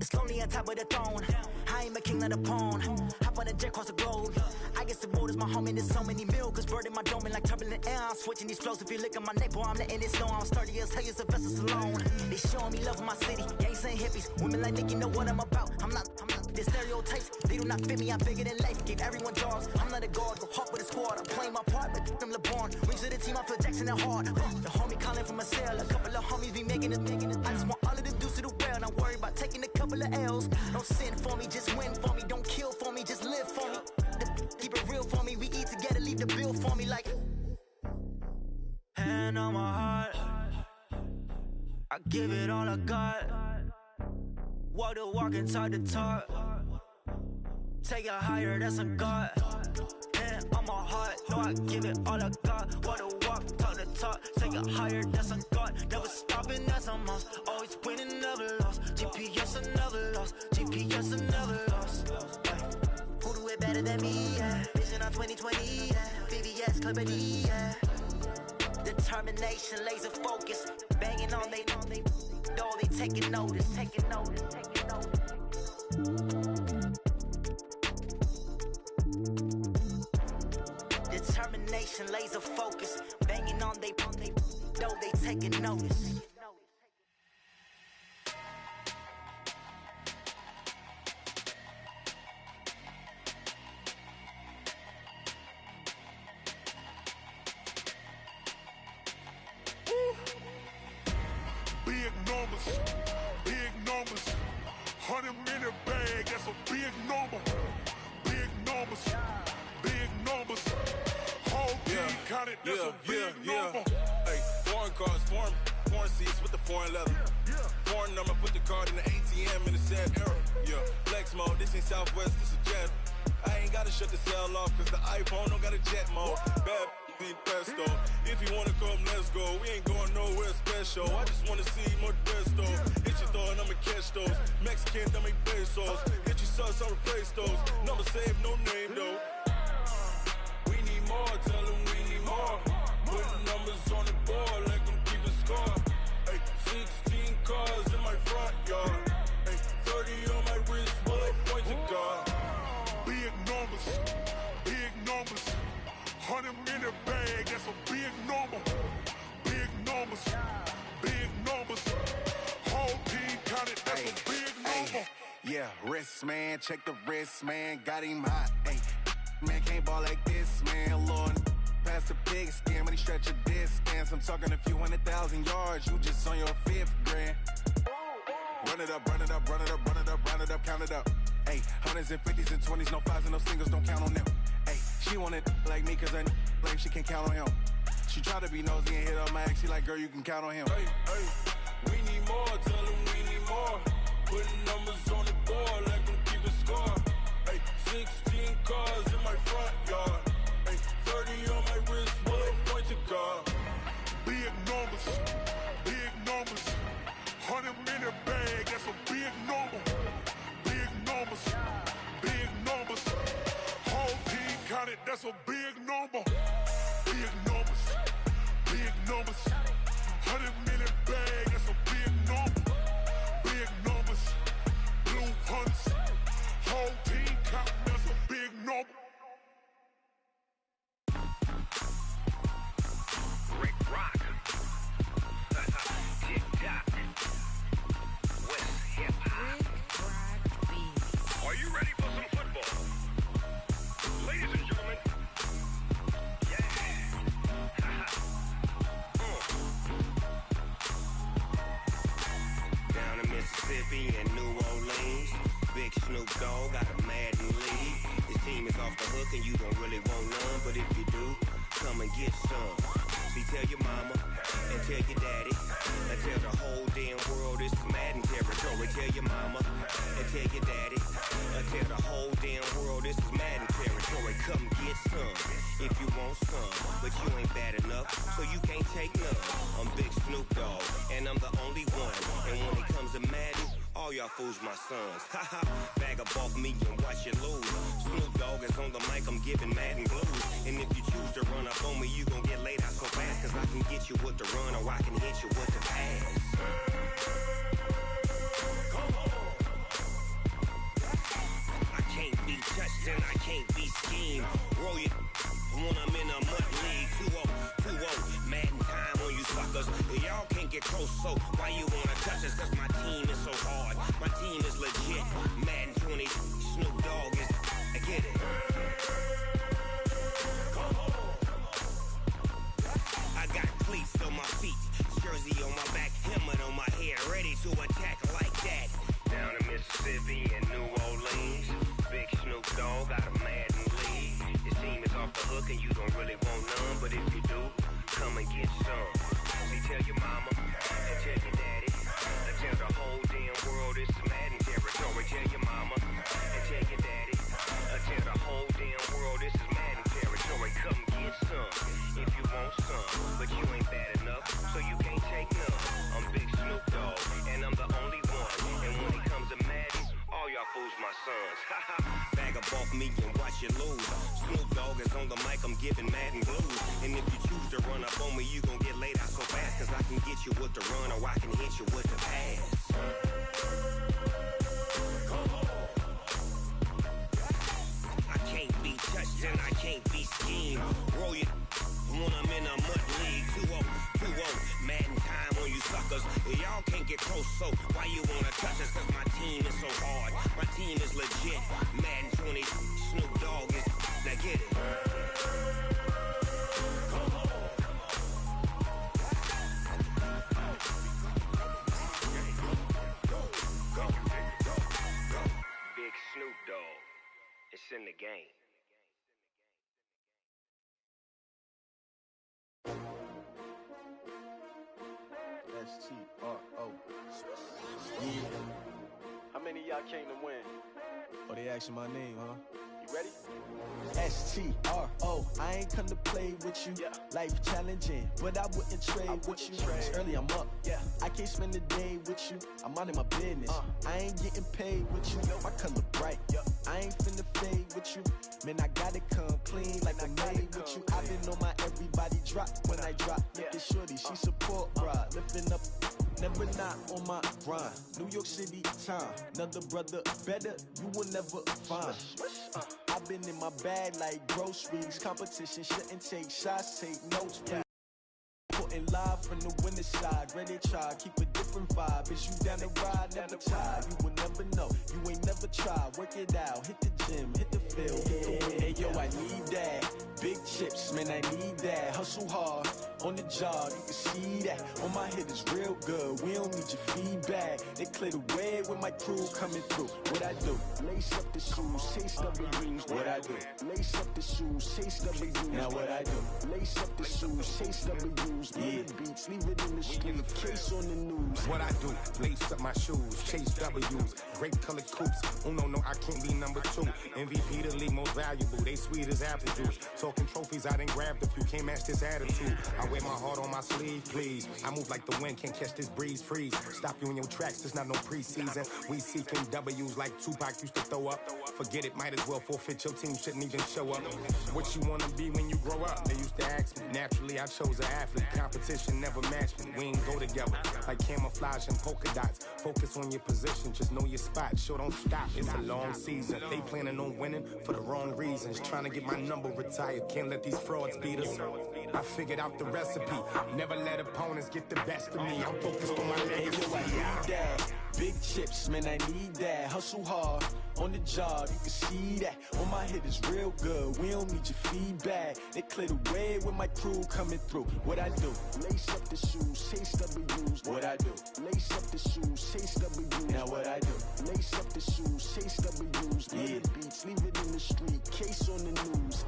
It's lonely on top of the throne. I ain't a king of the pawn. Hop on a jet across the globe. I guess the world is my home and there's so many milkers burning my dome like turbulent air. I'm switching these flows. If you look at my neck, boy, I'm letting it snow. I'm sturdy as hell as a vessel alone. They showing me love in my city. Gangs and hippies. Women like think you know what I'm about. I'm not. The stereotypes, they do not fit me. I'm bigger than life. Give everyone jobs. I'm not a guard. Go hard with a squad. I'm playing my part, but them LeBron. Rings to the team. I feel Jackson and hard. The homie calling from a cell. A couple of homies be making it. I just want all of the dudes to do well. Not worry about taking a couple of L's. Don't sin for me, just win for me. Don't kill for me, just live for me. Keep it real for me. We eat together, leave the bill for me like. Hand on my heart, I give it all I got. Walk the walk and talk the talk. Take it higher, that's a God. Hand on my heart, no, I give it all I got. Walk the walk, talk the talk. Take it higher, that's a God. Never stopping, that's a must. Always winning, never lost. GPS, I never lost. GPS, I never lost. Who do it better than me? Yeah. Vision on 2020. Yeah. VVS, Clippity. Yeah. Determination, laser focus. Banging on they know they taking notice. Taking notice. Determination, laser focus. Banging on they know they taking notice. Big numbers, 100-minute bag, that's a big number. Big numbers, whole team counted, that's a big number. Hey, foreign cars, foreign seats with the foreign leather. Foreign number, put the card in the ATM in the sad era. Yeah, flex mode, this ain't Southwest, this a jet. I ain't gotta shut the cell off, cause the iPhone don't got a jet mode. Bad ain't pesto. If you wanna come, let's go. We ain't going nowhere special. I just wanna see more pesto. Hit your thought, I'ma catch those. Mexican, I make pesos. Hit your sauce, I'll replace those. Number save, no name though. We need more, tell them we need more. Putting numbers on the board like I'm keeping score. Hey, 16 cars in my front yard. Hey, 30 on my wrist while I point to God. Big numbers, 100 in the bag, that's a big number. Big numbers, big numbers. Whole team counted, that's a big number. Yeah, wrist, man, check the wrist, man, got him hot. Ay, man, can't ball like this, man, Lord. Past the pig skin, but he stretch a distance. I'm talking a few 100,000 yards, you just on your 5th grand. Run it up, run it up, run it up, run it up, run it up, count it up. Ay, 100s and 50s and 20s, no 5s and no singles, don't count on them. Ay, she want it like me, cause I like she can count on him. She try to be nosy and hit up my ex, she like, girl, you can count on him. Hey, hey, we need more, tell them we need more. Putting numbers on the board, like them keep a score. Hey, 16 cars in my front yard. Hey, 30 on my wrist, one point to guard. Big numbers, big numbers. 100 in the bag, that's a big number. Big numbers, big numbers. Whole team counted, that's a big number. Big numbers, big numbers. 100 in the bag, that's a big number. Big numbers, blue hunts. Whole team counting, that's a big number. Rick Rock. Tick-tock. West hip-hop. Are you ready for some football? Ladies and gentlemen. Yeah. Down in Mississippi and New Orleans, Big Snoop Dogg got a Madden lead. His team is off the hook and you don't really want none, but if you do, come and get some. See, tell your mama and tell your daddy and tell the whole damn world this is Madden territory. Tell your mama and tell your daddy and tell the whole damn world this is Madden territory. Come get some if you want some, but you ain't bad enough, so you can't take none. I'm Big Snoop Dogg and I'm the only one. And when it comes to Madden, all y'all fools my sons. Haha, bag up off me and watch you lose. Snoop Dogg is on the mic, I'm giving Madden blues. And if you choose to run up on me, you gon' get laid out so fast. Cause I can get you with the run or I can hit you with the pass. I can't be touched and I can't be schemed. Roll you when I'm in a mud league. 2-0, Madden time on you suckers. Y'all can't get close, so why you wanna touch us? Cause my team is so hard, my team is legit. Madden 20, Snoop Dogg is, I get it. I got cleats on my feet, jersey on my back, helmet on my head, ready to attack like that. Down in Mississippi and New Orleans, Big Snoop Dogg got a Madden lead. His team is off the hook and you don't really want none, but if you do, come and get some. See, tell your mama and tell your daddy and tell the whole damn world it's Madden territory. Tell your mama and tell your daddy and tell the whole damn world this is Madden territory. Come get some if you want some, but you ain't bad enough, so you can't take none. I'm Big Snoop Dogg and I'm the only one. And when it comes to Madden, all y'all fools my sons. Bag up off me and watch you lose. Snoop Dogg is on the mic, I'm giving Madden blues. And if you choose to run up on me, you gon' get laid out so fast. Cause I can get you with the run or I can hit you with the pass. I can't be touched and I can't be schemed. Roll you when I'm in a mud league. 2-0, Madden time on you suckers. Y'all can't get close, so why you wanna touch us? Cause my team is so hard, my team is legit. Madden 20, Snoop Dogg is, now get it. Big Snoop Dogg, it's in the game. S-T-R-O. Yeah. How many of y'all came to win? Oh, they asking my name, huh? You ready? S-T-R-O. I ain't come to play with you. Yeah. Life challenging, but I wouldn't trade with you. It's early, I'm up. Yeah. I can't spend the day with you. I'm minding my business. I ain't getting paid with you. My color bright. I ain't finna fade with you. Man, I gotta come clean like I made with you. I been on my everybody drop when I drop. Look at shorty, she support bra. Lifting up, never not on my grind. New York City time, another brother better, you will never find. I I've been in my bag like groceries. Competition shouldn't take shots, take notes, please. Putting live from the winner side, ready to try, keep a different vibe. Is you down the ride, never tired. You will never know, you ain't never tried. Work it out, hit the gym, hit the field. Hey yo, I need that. Big chips, man, I need that. Hustle hard, on the job, you can see that. On my head is real good, we don't need your feedback. They clear the way with my crew coming through. What I do? Lace up the shoes, chase W's. What I do? Lace up the shoes, chase W's. Now what I do? Lace up the shoes, chase W's. Yeah, beats, leave it in the street, case on the news. What I do? Lace up my shoes, chase W's. Grape colored coops. Oh no, I can't be number 2. MVP the league most valuable. They sweet as apple juice. Talking trophies, I done grabbed a few. Can't match this attitude. I wear my heart on my sleeve, please. I move like the wind, can't catch this breeze, freeze. Stop you in your tracks, there's not no preseason. We seeking W's like Tupac used to throw up. Forget it, might as well forfeit. Your team shouldn't even show up. What you wanna be when you grow up? They used to ask me. Naturally, I chose an athlete. Competition never matched me. We ain't go together like camouflage and polka dots. Focus on your position, just know your spot. Sure, don't stop. It's a long season. They planning on winning for the wrong reasons. Trying to get my number retired. Can't let these frauds beat us. I figured out the recipe. Never let opponents get the best of me. I'm focused on my legacy. I need that. Big chips, man, I need that. Hustle hard, on the job, you can see that. On my head is real good, we don't need your feedback. They clear the way with my crew coming through. What I do? Lace up the shoes, chase W's. What I do? Lace up the shoes, chase W's. Now what I do? Lace up the shoes, chase W's. Yeah, beats, leave it in the street, case on the news.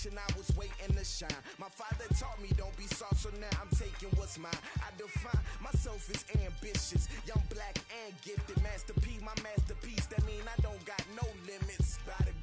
I was waiting to shine. My father taught me don't be soft, so now I'm taking what's mine. I define myself as ambitious, young, black, and gifted. Master P, my masterpiece. That mean I don't got no limits. Bout it,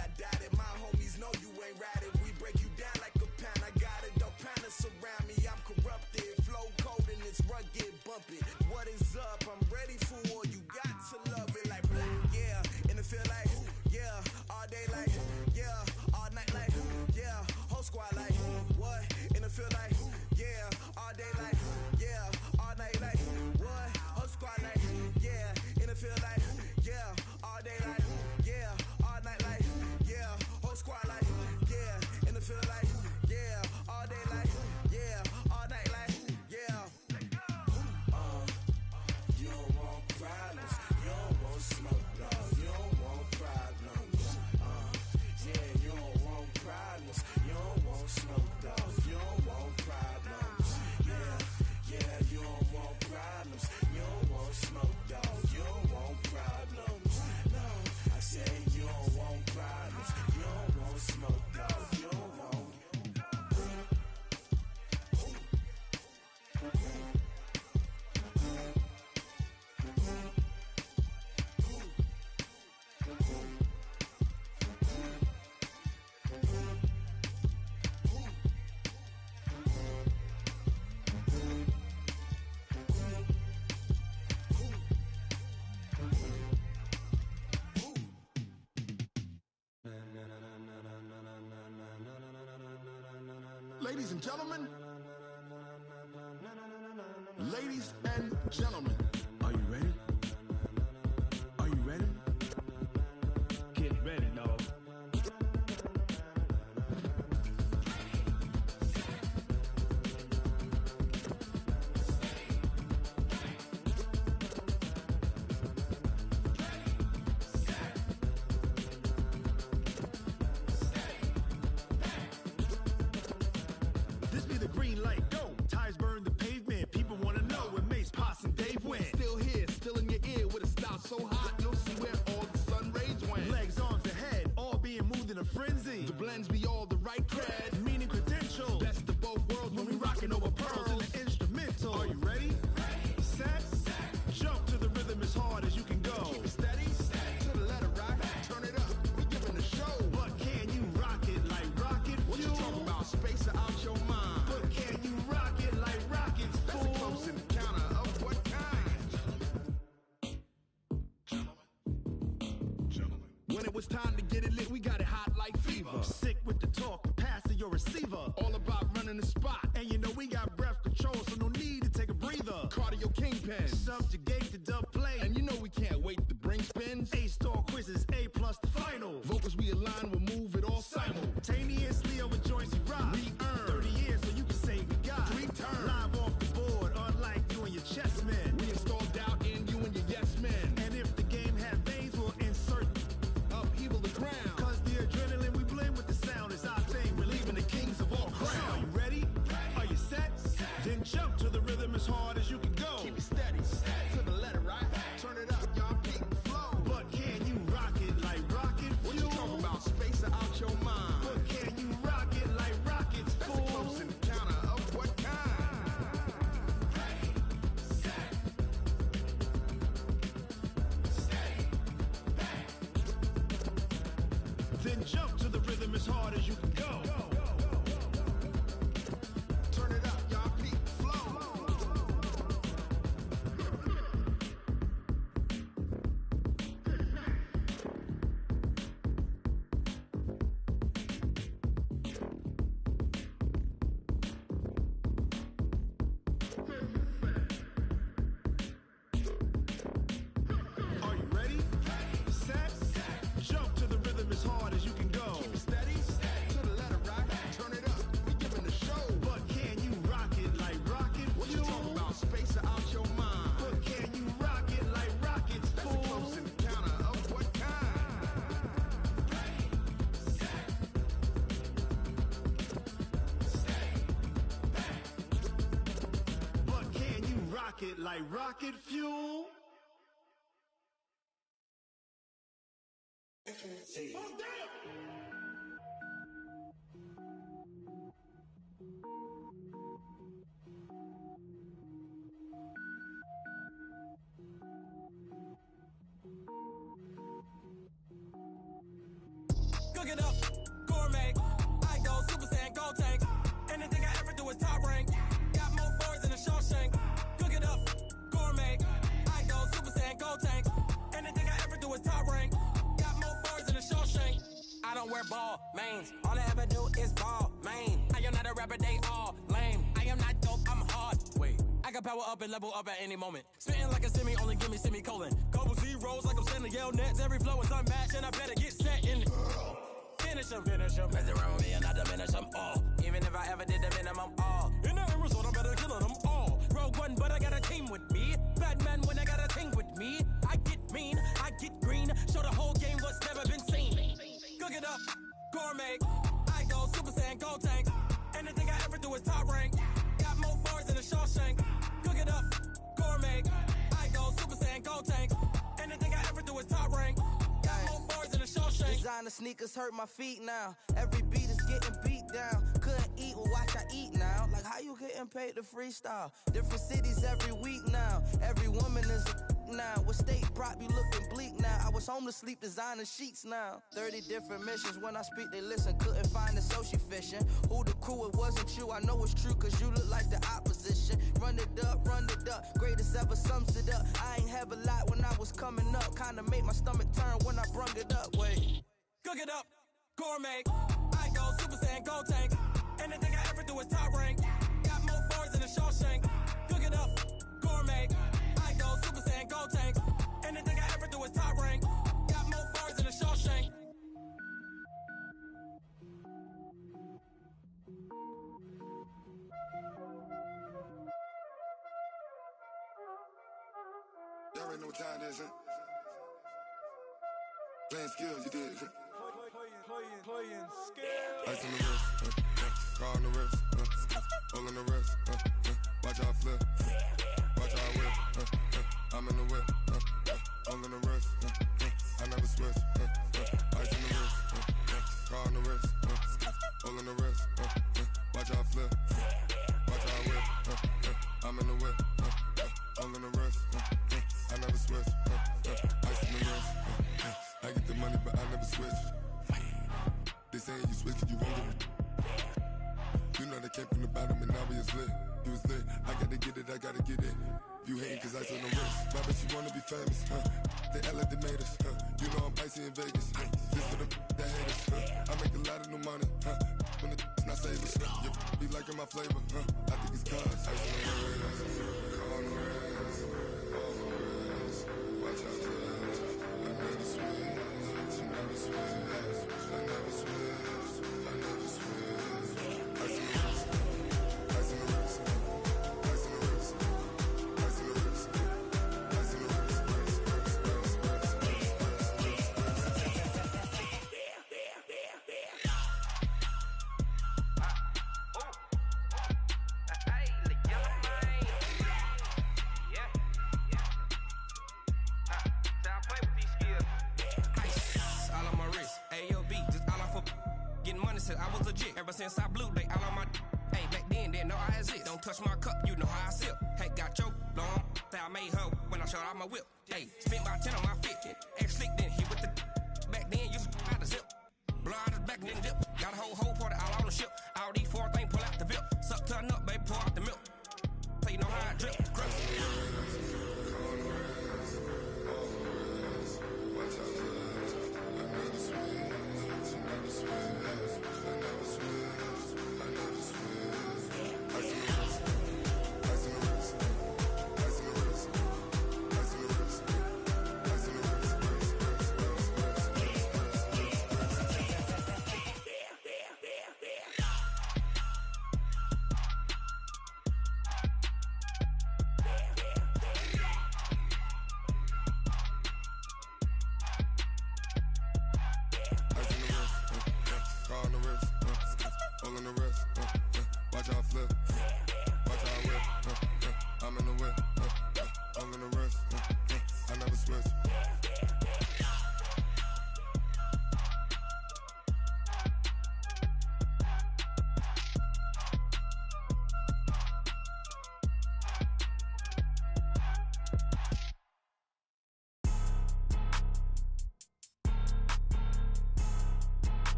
I doubt it. My homies know you ain't ride it. We break you down like a pound. I got it, don't pound to surround me. I'm corrupted, flow cold and it's rugged, bump it. What is up? I'm ready for war. You got to love it like black, yeah. And it feel like, yeah, all day like, yeah, all night like, yeah, whole squad like, what? And it feel like, yeah, all day like, yeah, all night like, what? Whole squad like, yeah, and it feel like, yeah, all day like, yeah, all night like, yeah, whole squad like, yeah, and it feel like, yeah, all day like, yeah, all night like, yeah. Ladies and gentlemen, ladies and gentlemen, are you ready? Are you ready? Get ready, dog. This be the green light, go. Tires burn the pavement. People want to know where Mace, Potts, and Dave went. Still here, still in your ear with a style so hot, you'll see where all the sun rays went. Legs, arms, and head, all being moved in a frenzy. The blends be all the right cred, meaning credentials. Best of both worlds when we rockin' over pearls in the instrumental. Are you ready? Set, jump to the rhythm as hard as you can go. Keep it steady, to the letter rock, turn it up, we giving the show. But can you rock it like rocket fuel? What you talking about, space or out your mind? But can you rock it like rockets, fool? That's a close encounter of what kind? Gentlemen. When it was time to get it lit, we got it hot like fever. Sick with the talk, pass to your receiver. All about running the spot, and you know we got breath control, so no need to take a breather. Cardio kingpin, subjugate the dub play, and you know we can't wait to bring spins. A-star quizzes, A+ the final. Vocals we align, we'll move it all simultaneously over joints we rock. We earn 30 years, so you can say we got 3 turns. Live off the board, unlike you and your chess men. We install doubt in you and your yes men. And if the game had veins, we'll insert upheaval the ground. Cause the adrenaline we blend with the sound is our thing, relieving the kings of all crowns. So are you ready? Are you set? Then jump to the rhythm as hard as you can go. Keep it steady, to the letter right. Turn it up, y'all peak the flow. But can you rock it like rocket fuel? What you talking about, space or out your mind? But can you rock it like rockets, fool? That's a close encounter of what kind? Then jump to the rhythm as hard as you can go. Turn it up, y'all peak the flow. Are you ready? Set, jump to the rhythm as hard as you can go. Keep it steady, to the letter rock, turn it up, we giving the show. But can you rock it like rocket fuel? What you talking about, space or out your mind? But can you rock it like rockets, fool? That's a close encounter of what kind? But can you rock it like rocket fuel? Cook it up, gourmet. I go Super Saiyan, Gold Tank. Anything I ever do is top rank. Got more boys in the Shawshank. Cook it up, gourmet. I go Super Saiyan, Gold Tank. Anything I ever do is top rank. Got more boys in the Shawshank. I don't wear ball mains. All I ever do is ball main. I am not a rapper, they all lame. I am not dope, I'm hard. Wait, I can power up and level up at any moment. Spitting like a semi, only give me semicolon. Couple zeros like I'm sending yell nets. Every flow is unmatched and I better get set in. Finish them. Mess around with me and I diminish them all. Even if I ever did the minimum all. In the end result, I'm better killing them all. Rogue One, but I got a team with me. Batman when I got a team with me. I get mean, I get green. Show the whole game what's never been seen. Cook it up, gourmet. I go Super Saiyan, Gold Tank. Anything I ever do is top rank. Got more bars in the Shawshank. Cook it up, gourmet. I go Super Saiyan, Gold Tank. Anything I ever do is top rank. Got more bars in the Shawshank. Designer sneakers hurt my feet now. Every beat is getting beat down. Couldn't eat, well watch I eat now. Like how you getting paid to freestyle? Different cities every week now. Every woman is a now. With state prop, you looking bleak now. I was home to sleep, designing sheets now. 30 different missions. When I speak, they listen. Couldn't find it, so she fishing. Who the crew? It wasn't you. I know it's true, cause you look like the opposition. Run it up, greatest ever sums it up. I ain't have a lot when I was coming up. Kinda made my stomach turn when I brung it up. Wait. Cook it up, gourmet. I go Super Saiyan, Gold Tank. Anything I ever do is top rank. Got more boys than a Shawshank. Cook it up, gourmet. I go Super Saiyan, go tank. Anything I ever do is top rank. Got more boys than a Shawshank. Y'all already know what time it is, huh? Playing skills, you did. Playing skills. Ice on the wrist, car on the wrist, hole in the wrist, watch out flip, watch out whip, I'm in the whip, hole in the wrist, I never switch, ice on the wrist, car on the wrist, hole in the wrist, watch out flip, watch out whip, I'm in the whip, hole in the wrist, I never switch, ice on the wrist, I get the money but I never switch. They saying you switch, you won't get it. You know they came from the bottom and now we is lit. You was lit, I gotta get it, I gotta get it. You hating cause I on the wrist. My bitch, you wanna be famous, They act like they made us, You know I'm icy in Vegas, This for the that hate us, I make a lot of new money, When it's not savers, You be liking my flavor, I think it's cause I on the wrist, on the wrist, on the wrist. Watch out, please. I never switch, I never switch. I never switch, I never switch. Ice in the wrist, ice in the wrist, ice in the wrist, ice in the wrist, ice in the wrist, I was legit ever since I blew they all on my hey back then didn't know I exist. Don't touch my cup, you know how I sip. Hey, got your long that I made her when I showed out my whip. Hey, spent about 10 on my 15. Ex slick then hit with the back then used to out the zip. Blow out his back then dip. Got a whole party all on the ship. All these four things pull out the VIP. Suck turn up, baby, pour out the milk. So you know how I drip. Crush.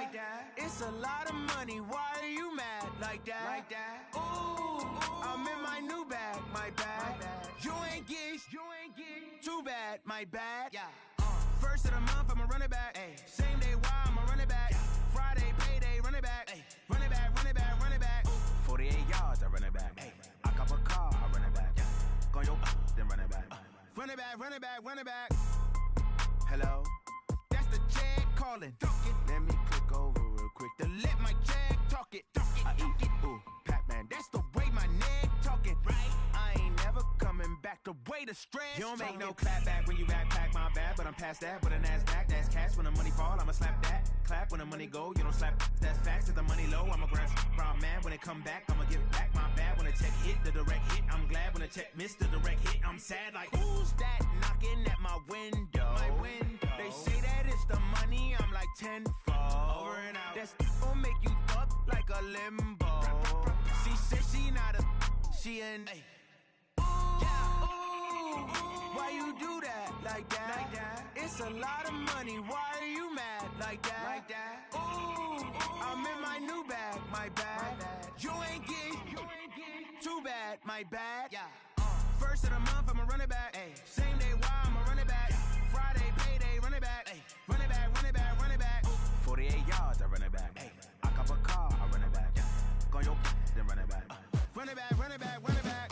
like that. It's a lot of money. Why are you mad like that? Like that. Ooh, I'm in my new bag. My bad. You ain't get too bad. My bad. Yeah. First of the month, I'ma run it back. Ay. Same day, why I'ma run it back. Yeah. Friday, payday, run it back. Ay. Run it back, run it back, run it back. 48 yards, I run it back. Ay. I cop a car, I run it back. Yeah. Go your then run it back. Run it back, run it back, run it back. Hello? That's the jag calling. Let me click over real quick to let my jag talk it. I eat it, ooh, Pac-Man. That's the way my neck talking. Right? I ain't never coming back. The way the stress. You don't make no clap back when you backpack, my bad. But I'm past that with a NASDAQ. That's cash. When the money fall, I'ma slap that. Clap when the money go, you don't slap. That's facts. If the money low, I'ma grab brown man. When it come back, I'ma give it back. My bad when the check hit, the direct hit. I'm glad when the check missed the direct hit. I'm sad like, who's that knocking at my window? My window. They say that it's the money, I'm like tenfold. Over and out. That's gon' make you up like a limbo. She said she not a, she an. Ay. Ooh, yeah. Ooh, why you do that like that? Like that? It's a lot of money. Why are you mad like that? Like that. Ooh, I'm in my new bag. My bad. You ain't get too bad. my bad. Yeah. First of the month, I'ma run it back. Ay. Same day, why I'ma run it back. Friday, payday, run it back. Ay. Run it back, run it back, run it back. 48 yards, I run it back. Ay. I cop a car, I run it back. Go on your then run it back. Run it back, run it back, run it back.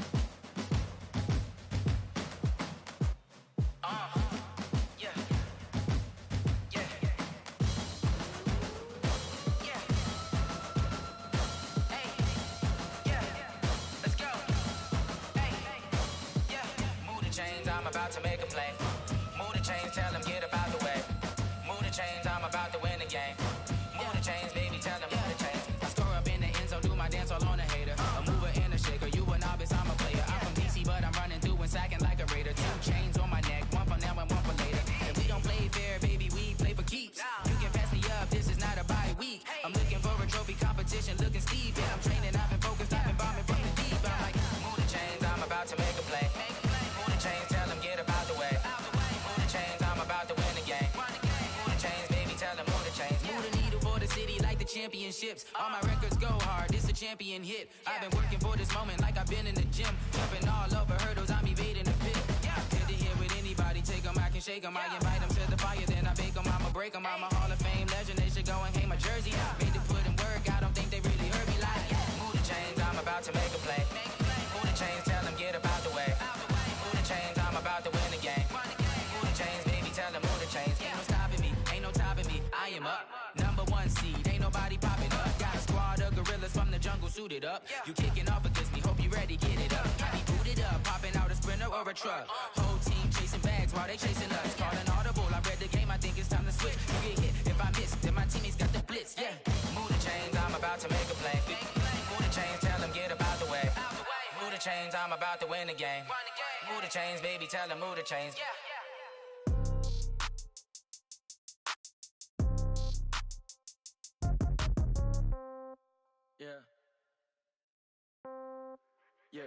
Yeah. Yeah. Yeah. Hey. Yeah. Let's go. Hey. Yeah. Move the chains, I'm about to make a play. Move the chains, tell them get about the way. Move the chains, I'm about to win the game. Move the chains, baby, tell them move the chains. I score up in the end zone, do my dance all on a hater. A mover and a shaker, you a novice, I'm a player. I'm from DC, but I'm running through and sacking like a raider. 2 chains on my neck, one for now and one for later. If we don't play fair, baby, we play for keeps. You can pass me up, this is not a bye week. I'm looking for a trophy competition, looking steep. Yeah, I'm training, I've been focused, I've been bombing from the deep. I'm like, move the chains, I'm about to make a play. Move the chains, tell them get about the way. Move the chains, I'm about to win the game. Move the chains, baby, tell them move the chains. Move the needle for the city like the championships. All my records go hard, this a champion hit. I've been working for this moment like I've been in the gym. Jumping all over hurdles, I'm evading the pit. Head to head with anybody, take them, I can shake them. I invite them to the fire, then I bake them, I'ma break them. I'm a Hall of Fame legend, they should go and hang my jersey. Made to put in work, I don't think they really heard me like. Move the chains, I'm about to make a play. Move the chains, tell them get about the way. Move the chains, I'm about to win the game. Move the chains, baby, tell them move the chains. Ain't no stopping me, ain't no topping me, I am up. Number 1 seed, ain't nobody popping up. Got a squad of gorillas from the jungle suited up. You kicking off against me, hope you ready, get it up. I be booted up, popping out a sprinter or a truck. Whole team chasing bags while they chasing us. Calling audible, I read the game, I think it's time to switch. You get hit, if I miss, then my teammates got the blitz, yeah. Move the chains, I'm about to make a play. Move the chains, tell them get about the way. Move the chains, I'm about to win the game. Move the chains, baby, tell them move the chains. Yeah. Yeah.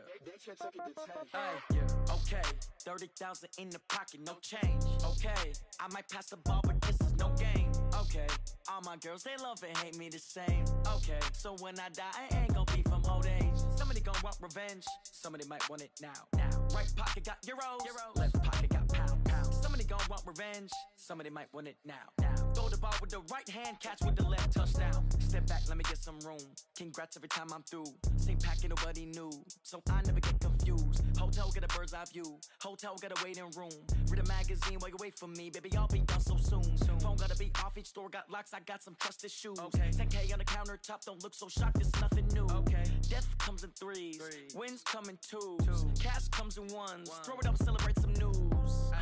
Hey, yeah. Okay. 30,000 in the pocket, no change. Okay. I might pass the ball, but this is no game. Okay. All my girls, they love and hate me the same. Okay. So when I die, I ain't gon' be from old age. Somebody gon' want revenge. Somebody might want it now. Right pocket got euros. Left pocket got pound. Somebody gon' want revenge. Somebody might want it now. Throw the ball with the right hand, catch with the left, touchdown. Step back, let me get some room. Congrats every time I'm through. Same packet, nobody knew, so I never get confused. Hotel get a bird's eye view. Hotel got a waiting room. Read a magazine while you wait for me, baby. I'll be done so soon. Phone gotta be off, each store got locks. I got some trusted shoes. 10K on the countertop, don't look so shocked. It's nothing new. Death comes in threes. Wins come in twos. Cash comes in ones. Throw it up, celebrate some news.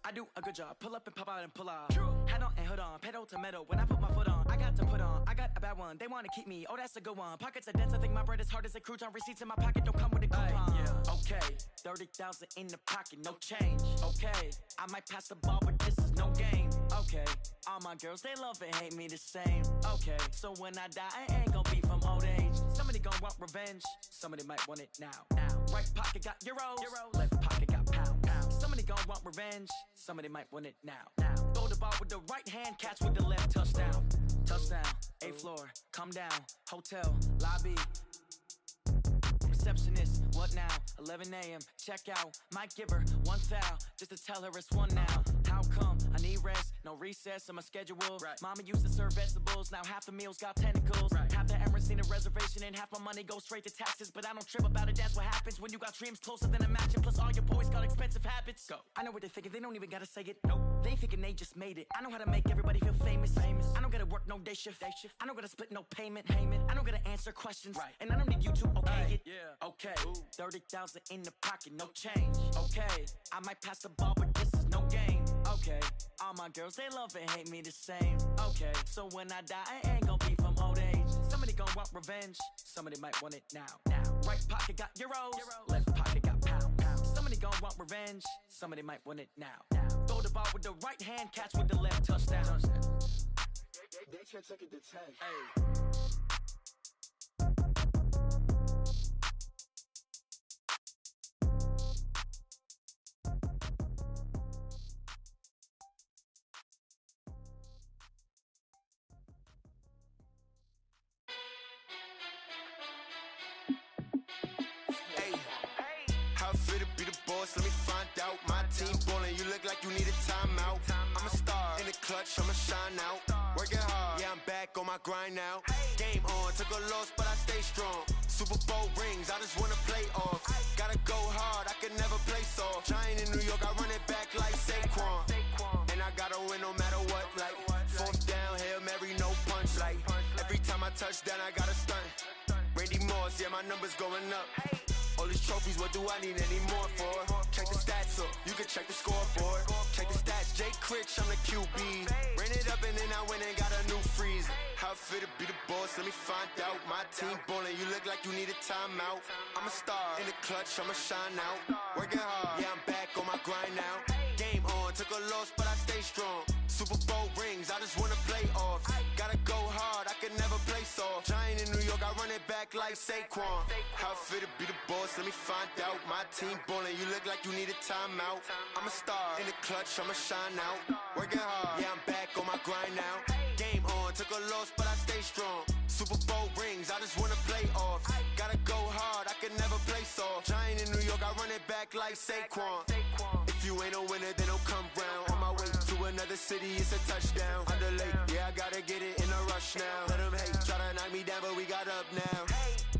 I do a good job. Pull up and pop out and pull out. Hat on and hood on. Pedal to metal. When I put my foot on, I got to put on. I got a bad one. They want to keep me. Oh, that's a good one. Pockets are dense. I think my bread is hard as a crouton. Receipts in my pocket don't come with a coupon. Okay. 30,000 in the pocket. No change. Okay. I might pass the ball, but this is no game. Okay. All my girls, they love and hate me the same. Okay. So when I die, I ain't gonna be from old age. Somebody gon' want revenge. Somebody might want it now. Right pocket got euros. Left pocket got pound. Somebody gon' want revenge. Somebody might want it now. Throw the ball with the right hand, catch with the left, touchdown. Touchdown, 8th floor, come down, hotel, lobby. Receptionist, what now? 11 a.m., check out. Might give her 1 foul, just to tell her it's 1 now. How come? I need rest, no recess in my schedule. Mama used to serve vegetables, now half the meals got tentacles. Half the Emirates need a reservation and half my money goes straight to taxes. But I don't trip about it, that's what happens when you got dreams closer than a mansion. Plus all your boys got expensive habits. Go. I know what they're thinking, they don't even gotta say it. Nope. They thinking they just made it. I know how to make everybody feel famous. I don't gotta work no day shift. I don't gotta split no payment. I don't gotta answer questions. And I don't need you to okay it. Okay, 30,000 in the pocket, no change. Okay, I might pass the ball, but this is no game. Okay, all my girls, they love and hate me the same. Okay, so when I die, I ain't gonna be from old age. Somebody gon' want revenge. Somebody might want it now. Right pocket got euros. Left pocket got pound. Somebody gon' want revenge. Somebody might want it now. Throw the ball with the right hand, catch with the left, touchdown. They can't take it to 10. Hey. fit to be the boss? Let me find out. My team ballin', you look like you need a timeout. I'm a star in the clutch, I'ma shine out. Working hard, yeah, I'm back on my grind now. Game on, took a loss, but I stay strong. Super Bowl rings, I just wanna play off. Gotta go hard, I can never play soft. Giant in New York, I run it back like Saquon. And I gotta win no matter what, like fourth down, Hail Mary, no punch. Like every time I touch down, I gotta stunt. Randy Moss, yeah, my numbers going up. All these trophies, what do I need any more for? Check the stats up, you can check the scoreboard. Check the stats, Jake Critch, I'm the QB. Ran it up and then I went and got a new freeze. How it fit to be the boss, let me find out. My team ballin', you look like you need a timeout. I'm a star in the clutch, I'ma shine out. Working hard, yeah, I'm back on my grind now. Game on, took a loss, but I stay strong. Super Bowl rings, I just wanna play off. Gotta go hard, I can never play soft. Giant in New York, I run it back like Saquon. How it fit to be the boss, let me find out. My team ballin', you look like you need a timeout. I'm a star in the clutch, I'ma shine out. Working hard, yeah, I'm back on my grind now. Game on, took a loss, but I stay strong. Super Bowl rings, I just wanna play off. Gotta go hard, I can never play soft. Giant in New York, I run it back like Saquon. If you ain't a winner, then don't come round. On my way to another city, it's a touchdown. Underlay, yeah, I gotta get it in a rush now. Let them hate, try to knock me down, but we got up now.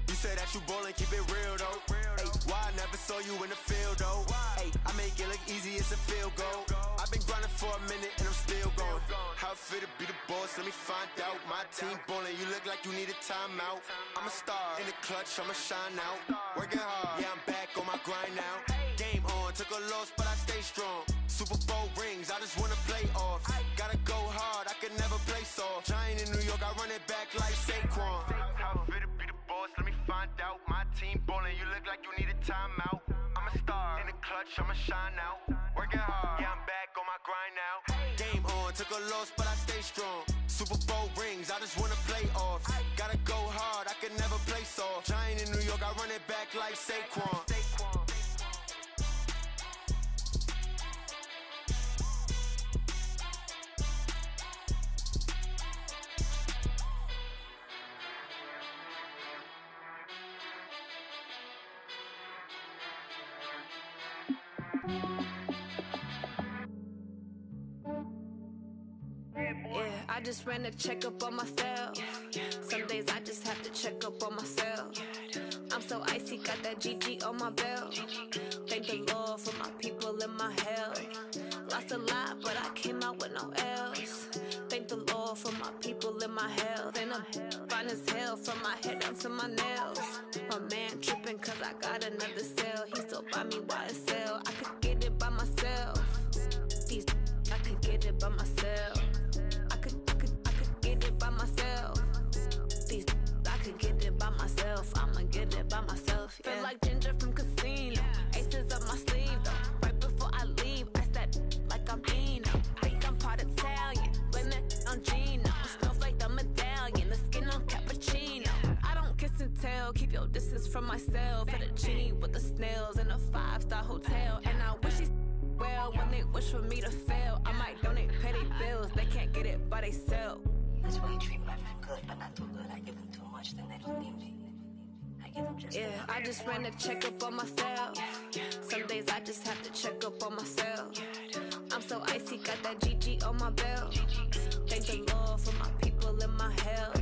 You say that you ballin', keep it real though. Hey, why I never saw you in the field though? Hey, I make it look easy, it's a field goal. I've been grinding for a minute and I'm still going. How it fit to be the boss, let me find out. My team ballin', you look like you need a timeout. I'm a star in the clutch, I'ma shine out. Working hard, yeah, I'm back on my grind now. Game on, took a loss, but I stay strong. Super Bowl rings, I just wanna play off. Gotta go hard, I can never play soft. Giant in New York, I run it back like Saquon. How it fit to be the boss, let me find out. My team ballin', you look like you need a timeout. I'm a star in the clutch, I'ma shine out. Working hard, yeah, I'm back on my grind now. Game on, took a loss, but I stay strong. Super Bowl rings, I just wanna play off. Gotta go hard, I can never play soft. Giant in New York, I run it back like Saquon. Yeah, I just ran a checkup on myself. Some days I just have to check up on myself. I'm so icy, got that GG on my belt. Thank the Lord for my people and my health. Lost a lot, but I came out with no else. Thank the Lord for my people and my health. And I'm fine as hell from my head down to my nails. My man tripping cause I got another cell. He still buy me YSL. I could get it by myself. These I could get it by myself. I could get it by myself. These I could get it by myself. I'ma get it by myself. Yeah. Feel like Ginger from Casino. Aces up my sleeve though. Right before I leave, I said like I'm Dino. Think I'm part Italian. Blame that on Gino. Smells like the medallion. The skin on cappuccino. I don't kiss and tell. Keep your distance from myself. Fettuccine with the snails in a 5-star hotel. And I wish he's well when they wish for me to fail. I might donate petty bills. They can't get it by themselves. That's why you treat my friend good, but not too good. I give them too much, then they don't need me. I give them just yeah, I just ran a checkup on myself. Some days I just have to check up on myself. I'm so icy, got that GG on my belt. Thank the Lord for my people and my health.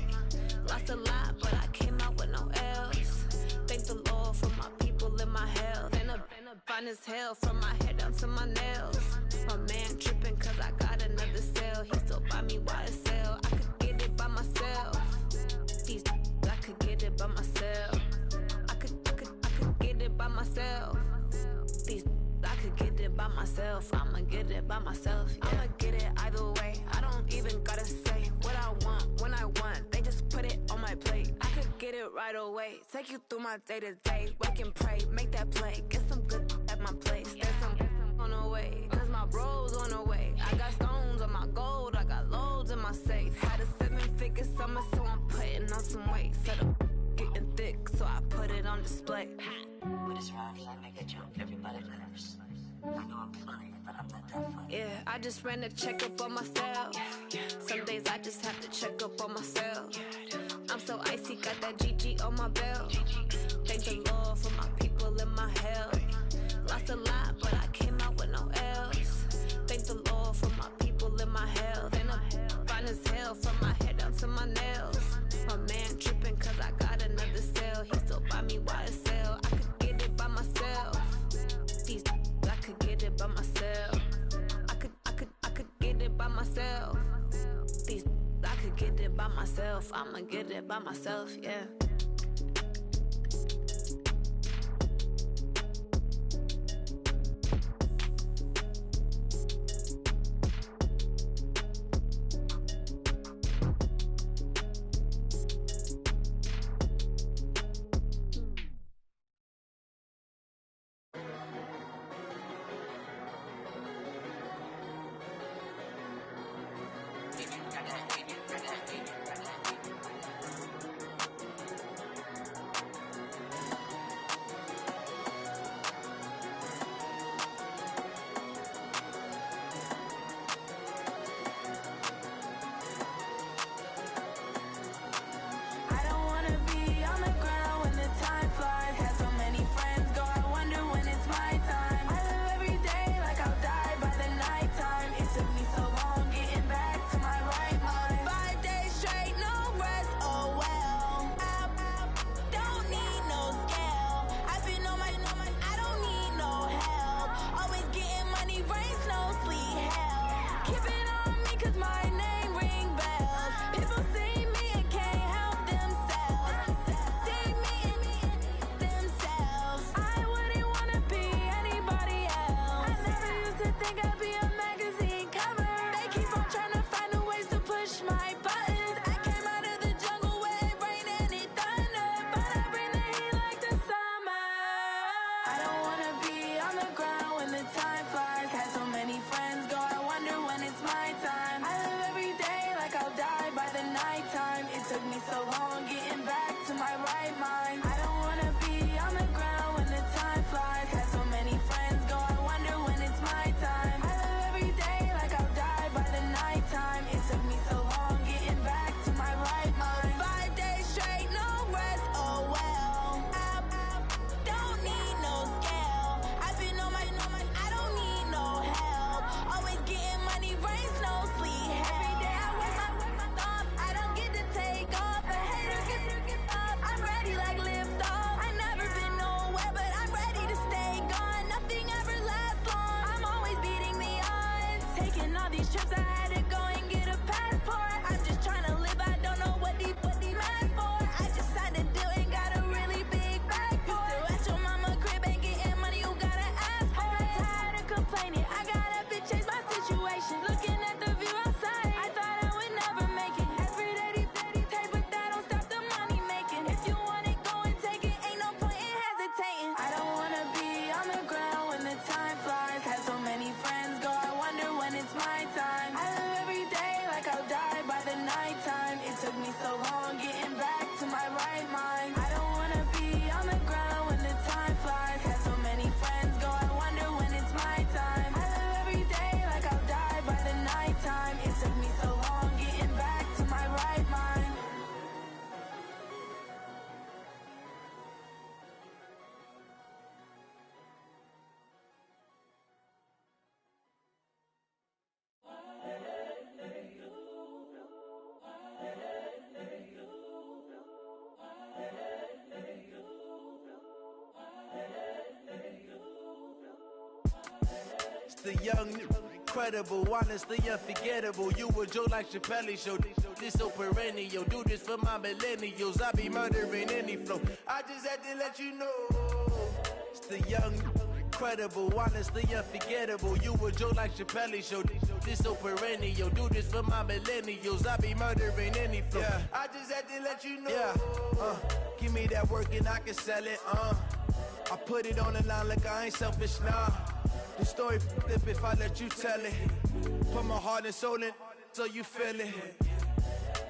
Lost a lot, but I came out with no else. Thank the Lord for my people and my health. And I'm fine as hell from my head down to my nails. My man tripping cause I got another cell. He still buy me YSL. I could get it by myself. These I could get it by myself. I could get it by myself. These I could get it by myself. I'ma get it by myself. Yeah. I'ma get it either way. I don't even gotta say what I want when I want. They just put it on my plate. I could get it right away. Take you through my day to day. Wake and pray, make that play. Get some good at my place. There's some on the way, cause my bros on the way. I got stones on my gold. I got loads in my safe. Had a 7-figure summer, so I'm putting on some weight. Set up getting thick, so I put it on display. With this rhyme, I make a jump. Everybody laughs. I know I'm funny, but I'm not that funny. Yeah, I just ran a checkup on myself. Some days I just have to check up on myself. I'm so icy, got that GG on my belt. Thank the Lord for my people and my health. lost a lot, but I came out with no L's. Thank the Lord for my people and my health. And I'm fine as hell from my head down to my nails. My man tripping cause I got another cell. He still buy me YSL. I could get it by myself. These I could get it by myself. I could get it by myself. These I could get it by myself. I'ma get it by myself, yeah. The young, incredible, honestly unforgettable. You a Joe like Chappelle show. This so perennial. Do this for my millennials. I be murdering any flow. I just had to let you know. It's the young, incredible, honestly unforgettable. You a Joe like Chappelle show. This so perennial. Do this for my millennials. I be murdering any flow. Yeah. I just had to let you know. Yeah. Give me that work and I can sell it. I put it on the line like I ain't selfish, nah. The story flip if I let you tell it. Put my heart and soul in so you feel it.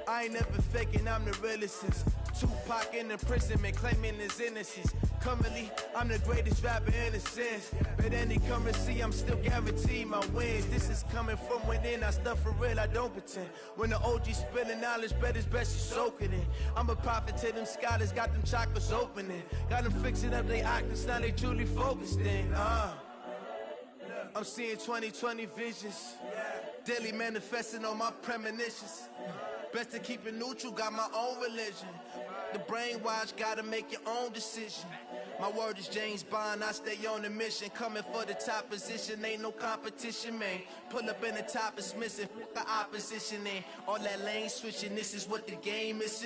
I ain't never faking, I'm the realest since Tupac in imprisonment, claiming his innocence. Currently, I'm the greatest rapper in a sense. But any currency, I'm still guaranteed my wins. This is coming from within, I stuff for real, I don't pretend. When the OG spilling knowledge, bet it's best you soak it in. I'm a prophet to them scholars, got them chakras opening. Got them fixing up their octaves, now they truly focused in. I'm seeing 2020 visions. Daily manifesting on my premonitions. Best to keep it neutral, got my own religion. The brainwash, gotta make your own decision. My word is James Bond, I stay on a mission. Coming for the top position, ain't no competition, man. Pull up in the top is missing, the opposition ain't. All that lane switching, this is what the game is.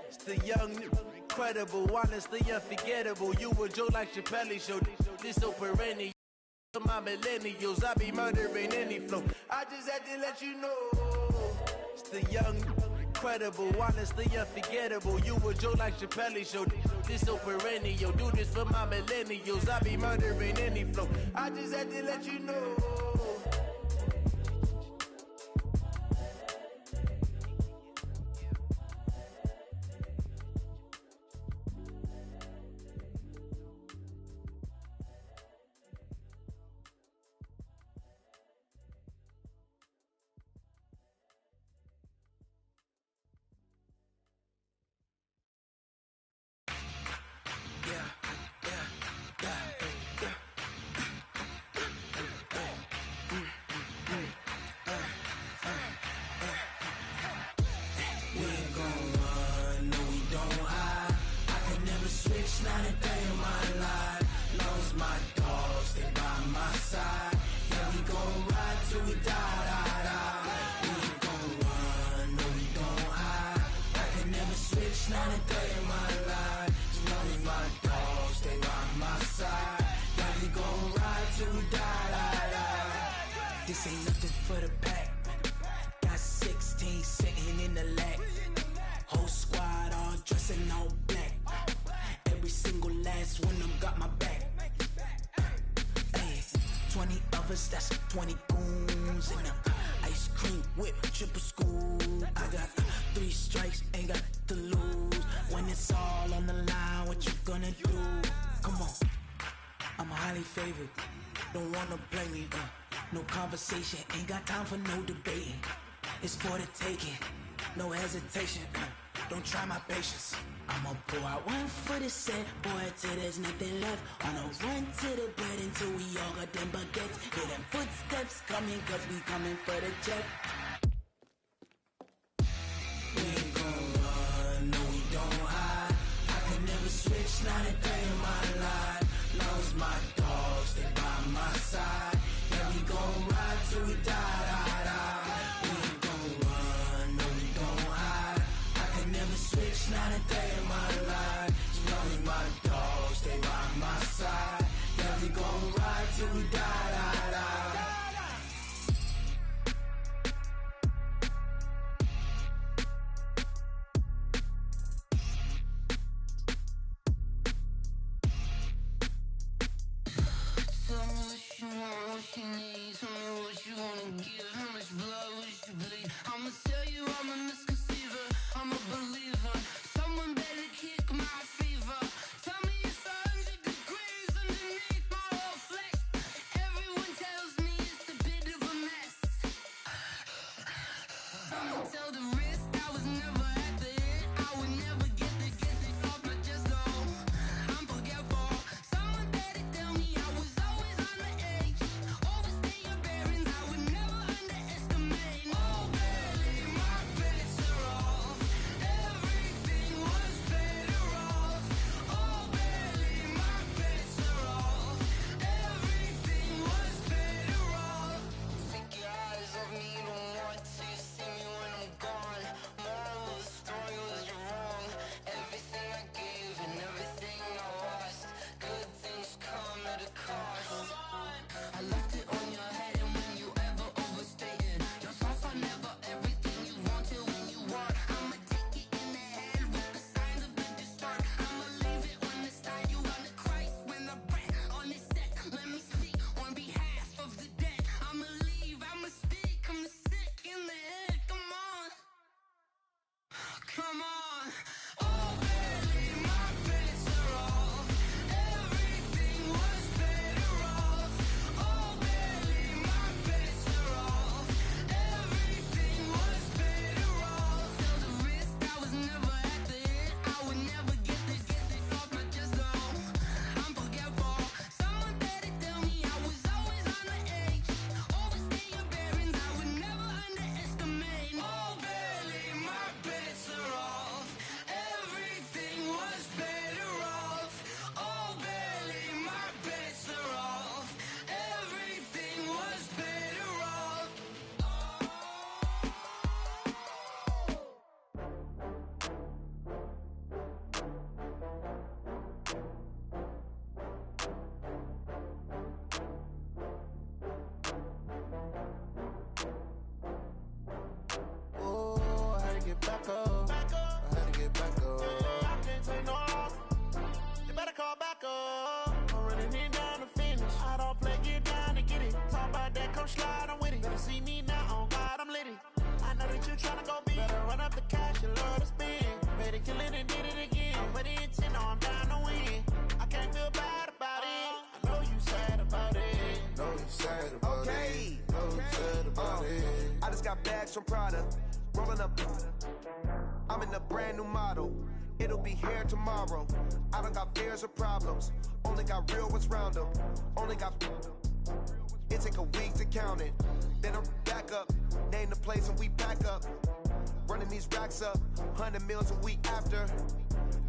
It's the young, incredible, honestly unforgettable. You a Joe like Chappelle show, this so perennial. My millennials, I be murdering any flow. I just had to let you know. It's the young, incredible, honestly unforgettable. You a Joe like Chappelle show, this so perennial. Do this for my millennials, I be murdering any flow. I just had to let you know. Not a day in my life. Lost my dogs, they by my side. Yeah, we gon' ride till we die. We ain't gon' run, no we don't hide. I can never switch, not a day in my life. As long as my dogs, stay by my side. Yeah, we gon' ride till we die. This ain't nothing for the pack. Got 16 sitting in the lag. Whole squad all dressing all black. Every single last one of them got my back. Ay, 20 of us, that's 20 goons. And ice cream whip, triple scoop. I got 3 strikes, ain't got to lose. When it's all on the line, what you gonna do? Come on, I'm highly favored. Don't wanna play me, no conversation. Ain't got time for no debating. It's for the taking, no hesitation. Don't try my patience. I'ma pour out one for the set, boy, till there's nothing left. On a run to the bed until we all got them baguettes. Hear them footsteps coming, cause we coming for the jet. We ain't gon' run, no we don't hide. I can never switch, not a day in my life. Long as my dogs, they by my side. Yeah, we gon' ride till we die. We ain't gon' run, no we don't hide. I can never switch, not a day in my life. As long as my dogs stay by my side. Yeah, we gon' ride till we die. Tell me what you want, what you need. Tell me what you wanna give. How much blood would you bleed? I'ma tell you I'm a misconceiver. I'm a believer. Someone better kick my fever. Tell me it's 100 degrees underneath my whole flesh. Everyone tells me it's a bit of a mess. Someone tell the risk I was never at the end. I would never get it off my chest though. I'm forgetful. Someone better tell me I was always on the edge. Overstay your bearings, I would never underestimate. Oh baby, my best. Better kill it and did it again. But the intent, I'm down to win. I can't feel bad about it. I know you sad about it. Know you sad about it. Know you sad about it. I just got bags from Prada. Rolling up. I'm in a brand new model. It'll be here tomorrow. I don't got fears or problems. Only got real ones round them. Only got. It take a week to count it. Then I'm back up. Name the place and we pack up. Running these racks up. 100 meals a week after.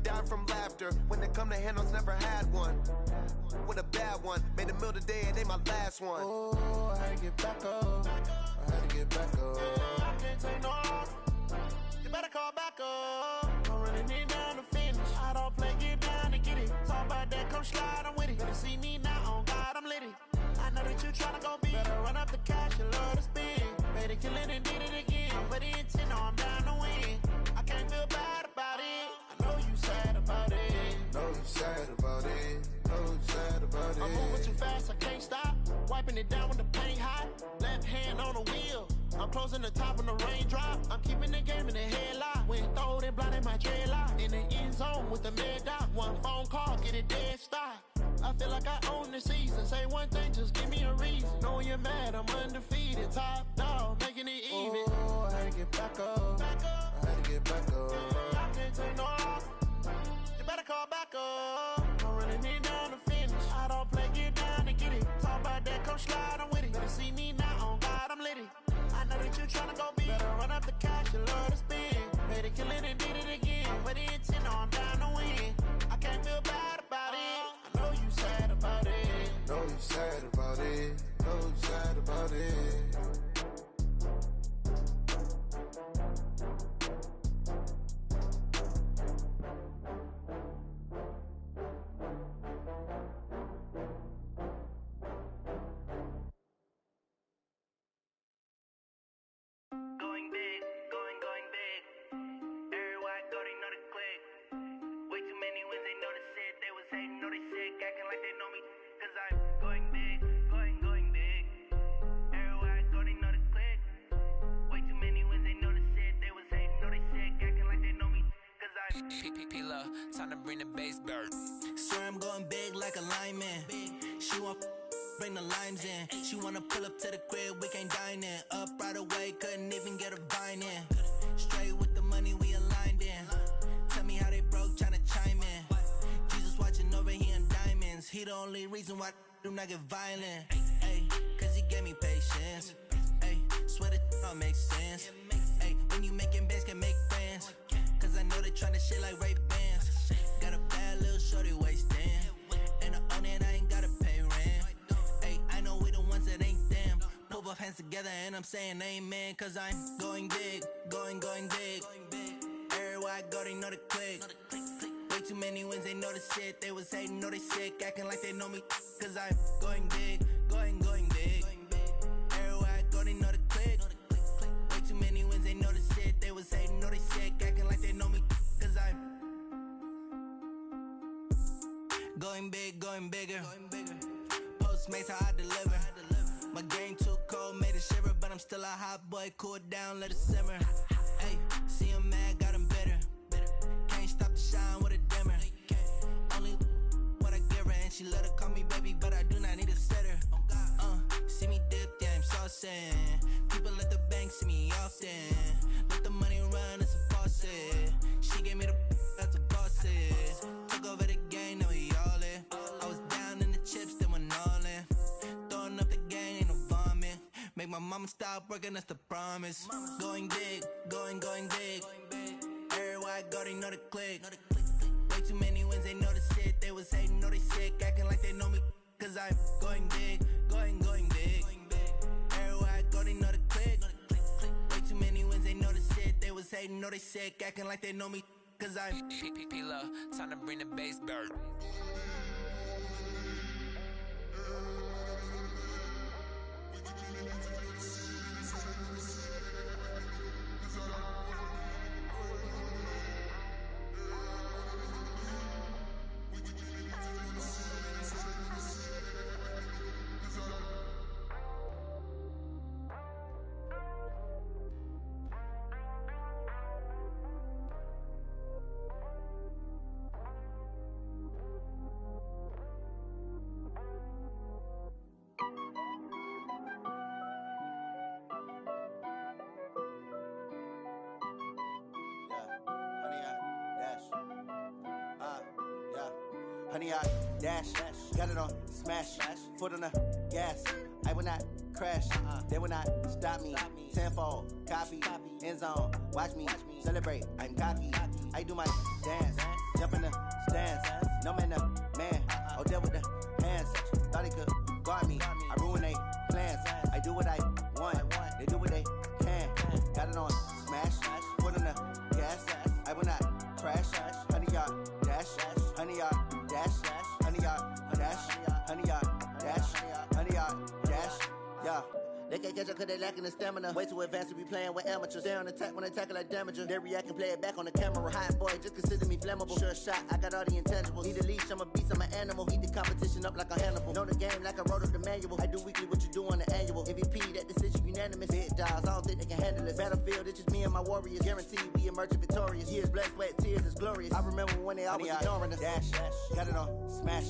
Dying from laughter. When it come to handles, never had one. With a bad one. Made a meal today and they my last one. Oh, I had to get back up. I had to get back up. I can't take no loss. You better call back up. I'm running it down to finish. I don't play, get down to get it. Talk about that, come slide, I'm with it. Better see me now, on God, I'm litty. I know that you tryna go big. Better run up the cash, you love to spend. Better kill it and did it again. But the intent, no, I'm down to win. I can't feel bad about it. I know you sad about it. Know you sad about it. Know you sad about it. I'm moving too fast, I can't stop. Wiping it down with the paint hot. Left hand on the wheel. I'm closing the top on the raindrop. I'm keeping the game in the headlock. When throwed and blinded my dreadlock. In the end zone with the mad dot. One phone call, get it dead stop. I feel like I own the season. Say one thing, just give me a reason. Knowing you're mad, I'm undefeated. Top dog, making it even. Oh, I had to get back up. I had to get back up. I can't take no loss. You better call back up. I'm running it down to finish. I don't play, get down to get it. Talk about that, come slide, I'm with it. Better see me now, on God, I'm litty. I know that you tryna go big. Better run up the cash, you love to spend. Better kill it and did it again. But the intent, no, I'm down to win. I can't feel bad about it. I know you sad about it. Know you sad about it. Know you sad about it. Going big, going big. Everywhere I go, they know the click. Way too many wins, they know the shit. They was hating, know they sick, acting like they know me. Cause I'm going big, going big. Everywhere I go, they know the click. Way too many wins, they know the shit. They was hating, know they sick, acting like they know me. Cause I'm P-P-P-Love, time to bring the bass bird. Swear I'm going big like a lineman. She want bring the limes in. She wanna pull up to the crib, we can't dine in. Up right away, couldn't even get a vine in. Straight with the money, we aligned in. Tell me how they broke, tryna chime in. Jesus watching over here in diamonds. He the only reason why I do not get violent. Ay, cause he gave me patience. Ay, swear that all makes sense. Ay, when you making bands, can make friends. Cause I know they tryna shit like Ray Bans. Got a bad little shorty wasting. And I own it, I ain't gotta pay rent. Ay, I know we the ones that ain't them. Pull both hands together and I'm saying amen. Cause I'm going big, going big. Everywhere I go, they know the click. Way too many wins, they know the shit. They was hating, know they sick, acting like they know me. Cause I'm going big, going big. Everywhere I go, they know the click. Way too many wins, they know the shit. They was hating, know they sick, acting like they know me. Cause I'm going big, going bigger. Postmates, how I deliver. My game too cold, made it shiver. But I'm still a hot boy, cool down, let it simmer. Hey, see him mad, got him bitter. Can't stop the shine with a dimmer. Only what I give her, and she let her call me baby, but I do not need a sitter. See me dip, yeah, I'm saucing. People at the bank see me often. Let the money run, it's a faucet. She gave me the that's a bosses. Took over the game, now we all in. I was down in the chips, then went all in. Throwing up the game, ain't no vomit. Make my mama stop working, that's the promise. Going big, going big. Everywhere I go, they know the click. Way too many wins, they know the shit. They was hating, know they sick, acting like they know me. Cause I'm going big, going big. Everywhere I go, they know the click. Way too many wins, they know the shit. They was hating, know they sick, acting like they know me. Cause I'm P-P-P-Love, time to bring the bass bird. honey, I dash. Got it on smash, foot on the gas. I will not crash, they will not stop me. Tenfold, copy, end zone, watch me celebrate. I'm cocky, I do my dance, jump in the stands. No man, man, oh, deal with the hands. Thought he could guard me, I ruin they plans. I do what I want, they do what they can. Got it on smash, foot on the gas. I will not crash, honey, y'all dash, honey, y'all dash, honey, y'all dash, honey, y'all dash, honey, y'all dash, yeah. They can't catch up cause they lacking the stamina. Way too advanced to be playing with amateurs. Stay on attack when they tackle like damager. They react and play it back on the camera. Hot boy, just consider me flammable. Sure shot, I got all the intangibles. Need a leash, I'm a beast, I'm an animal. Eat the competition up like a Hannibal. Know the game like I wrote up the manual. I do weekly what you do on the annual. MVP, that decision unanimous. Big dials, I don't think they can handle it. Battlefield, it's just me and my warriors. Guaranteed we emerge victorious. Years, blood, sweat, tears, it's glorious. I remember when they always ignoring us. Dash, got it on smash,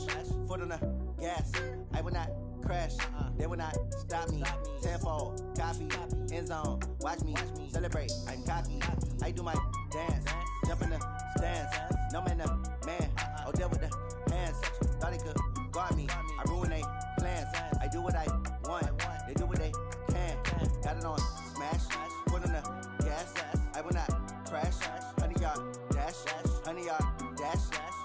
foot on the gas. I will not crash, they will not stop me. Tenfold, copy, end zone, watch me celebrate. I'm cocky, I do my dance, jump in the stands. No man, man, oh, deal with the hands. Thought he could guard me, I ruin they plans. I do what I want, they do what they can. Got it on smash, foot on the gas. I will not crash, honey, y'all dash, honey, y'all dash,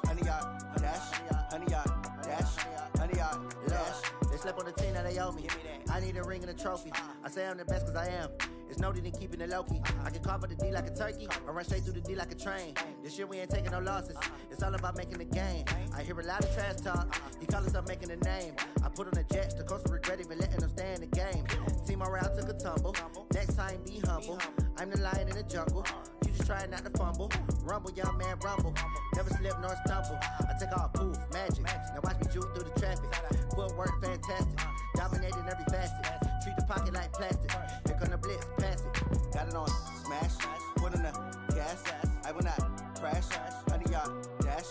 honey, y'all dash, honey, y'all dash, honey, y'all dash. They slept on the team that they owe me. I need a ring and a trophy. I say I'm the best cause I am. It's no need in keeping it low-key. I can carve up the D like a turkey or run straight through the D like a train. This year we ain't taking no losses. It's all about making the game. I hear a lot of trash talk. He call himself making a name. I put on the Jets. The coach will regret even letting them stay in the game. Team morale took a tumble. Next time be humble. I'm the lion in the jungle. You just try not to fumble. Rumble, young man, rumble. Never slip nor stumble. I take off, poof, magic. Now watch me juke through the traffic. Footwork fantastic. Dominating every facet. Treat the pocket like plastic. Here come the blitz, pass it. Got it on smash. Foot on the gas. I will not crash. Honey, y'all dash.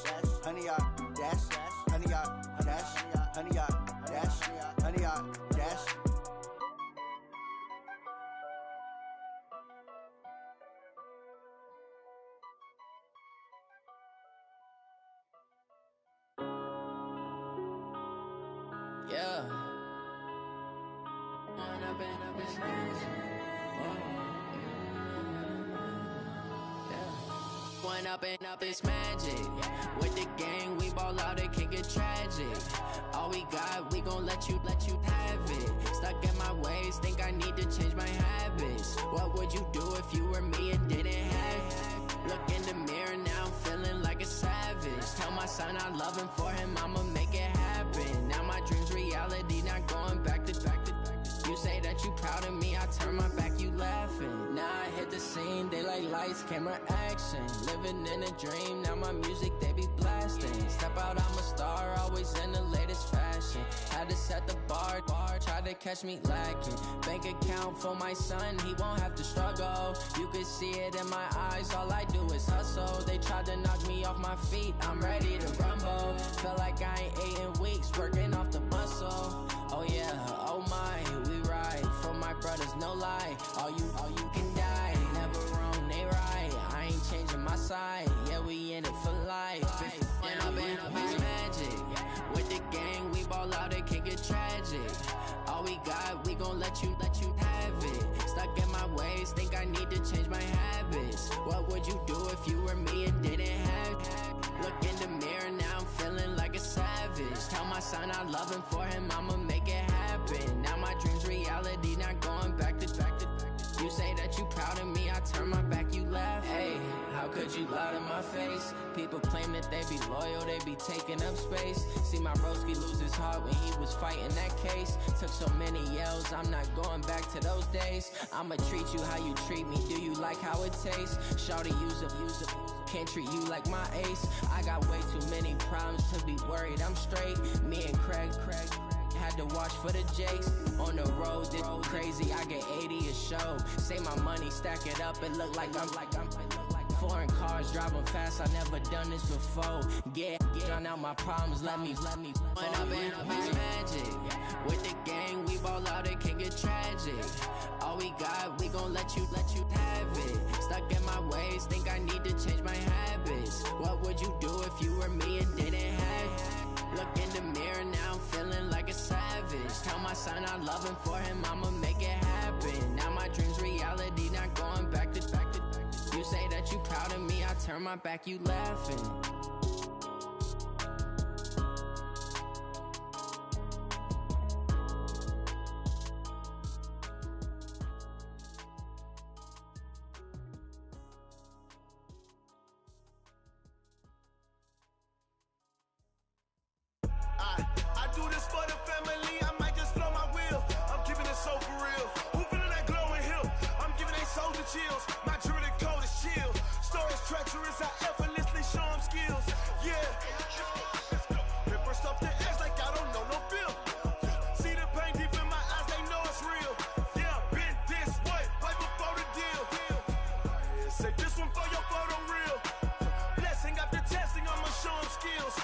Honey, y'all dash. Honey, y'all dash. Honey, y'all dash. Honey, y'all dash. Yeah. One up and up, it's magic. With the gang, we ball out, it can get tragic. All we got, we gon' let you have it. Stuck in my ways, think I need to change my habits. What would you do if you were me and didn't have it? Look in the mirror, now I'm feeling like a savage. Tell my son I love him, for him I'ma make it happen. Now my dream's reality, not going back to. You say that you proud of me, I turn my back, you laughing. Now I hit the scene, they like lights, camera, action. Living in a dream, now my music, they be blasting. Step out, I'm a star, always in the latest fashion. Had to set the bar, try to catch me lacking. Bank account for my son, he won't have to struggle. You could see it in my eyes, all I do is hustle. They tried to knock me off my feet, I'm ready to rumble. Feel like I ain't ate in weeks, working off the muscle. Oh yeah, oh my, we ride for my brothers, no lie. All you can die, never wrong, they right. I ain't changing my side, yeah, we in it for life. And up and up is magic. With the gang, we ball out, it can get tragic. All we got, we gon' let you have it. Stuck in my ways, think I need to change my habits. What would you do if you were me and didn't have it? Look in the mirror, now I'm feeling like a savage. Tell my son I love him, for him I'ma make it happen. Now my dream's reality, not going back to. You say that you proud of me, I turn my back, you laugh. Hey, how could you lie to my face? People claim that they be loyal, they be taking up space. See my broski lose his heart when he was fighting that case. Took so many yells, I'm not going back to those days. I'ma treat you how you treat me, do you like how it tastes? Shawty, use up, can't treat you like my ace. I got way too many problems to be worried, I'm straight. Me and Craig had to watch for the Jakes. On the road, it's crazy, I get 80 a show. Say my money, stack it up, it look like I'm foreign cars, driving fast, I never done this before. Get on out my problems, let me. When I've been magic. With the gang, we ball out, it can get tragic. All we got, we gon' let you have it. Stuck in my ways, think I need to change my habits. What would you do if you were me and didn't have it? Look in the mirror, now I'm feeling like a savage. Tell my son I love him, for him I'ma make it happen. Now my dream's reality, not going back to. You say that you proud of me, I turn my back, you laughing. I do this for the family, I might just blow my wheel. I'm keeping it so for real. Who feeling that glowing hill? I'm giving they soldier chills. My jewelry code is chill. Stories treacherous, I effortlessly show them skills. Yeah. Paper stuff the edge like I don't know no feel. See the pain deep in my eyes, they know it's real. Yeah, been this way, right before the deal. Say this one for your photo real. Blessing after testing, I'ma show them skills.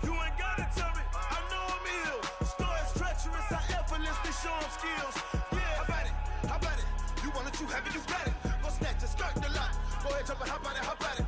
You ain't gotta tell me, I know I'm ill. Stories treacherous, I effortlessly show them skills. Yeah, how about it? You want it, you have it, you got it. Go snatch it, skirt the lot. Go ahead, jump it, how about it?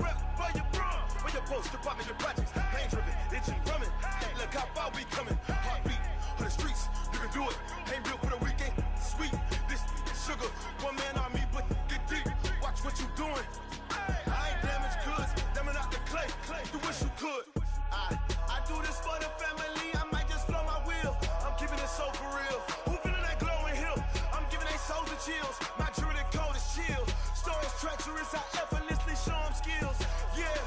Rep for your brum, for your post, department, your projects. Pain driven, itching, drumming. Look how far we coming. Heartbeat for the streets, you can do it. Ain't real for the weekend, sweet. This sugar, one man army, but get deep. Watch what you doing. I ain't damaged goods, damn out the clay. You wish you could. I do this for the family, I might just blow my wheel. I'm keeping it so for real. Who feeling that glowing hill? I'm giving they soldier chills. My jewelry code is chill. Stories treacherous, I effortlessly show them skills. Yeah.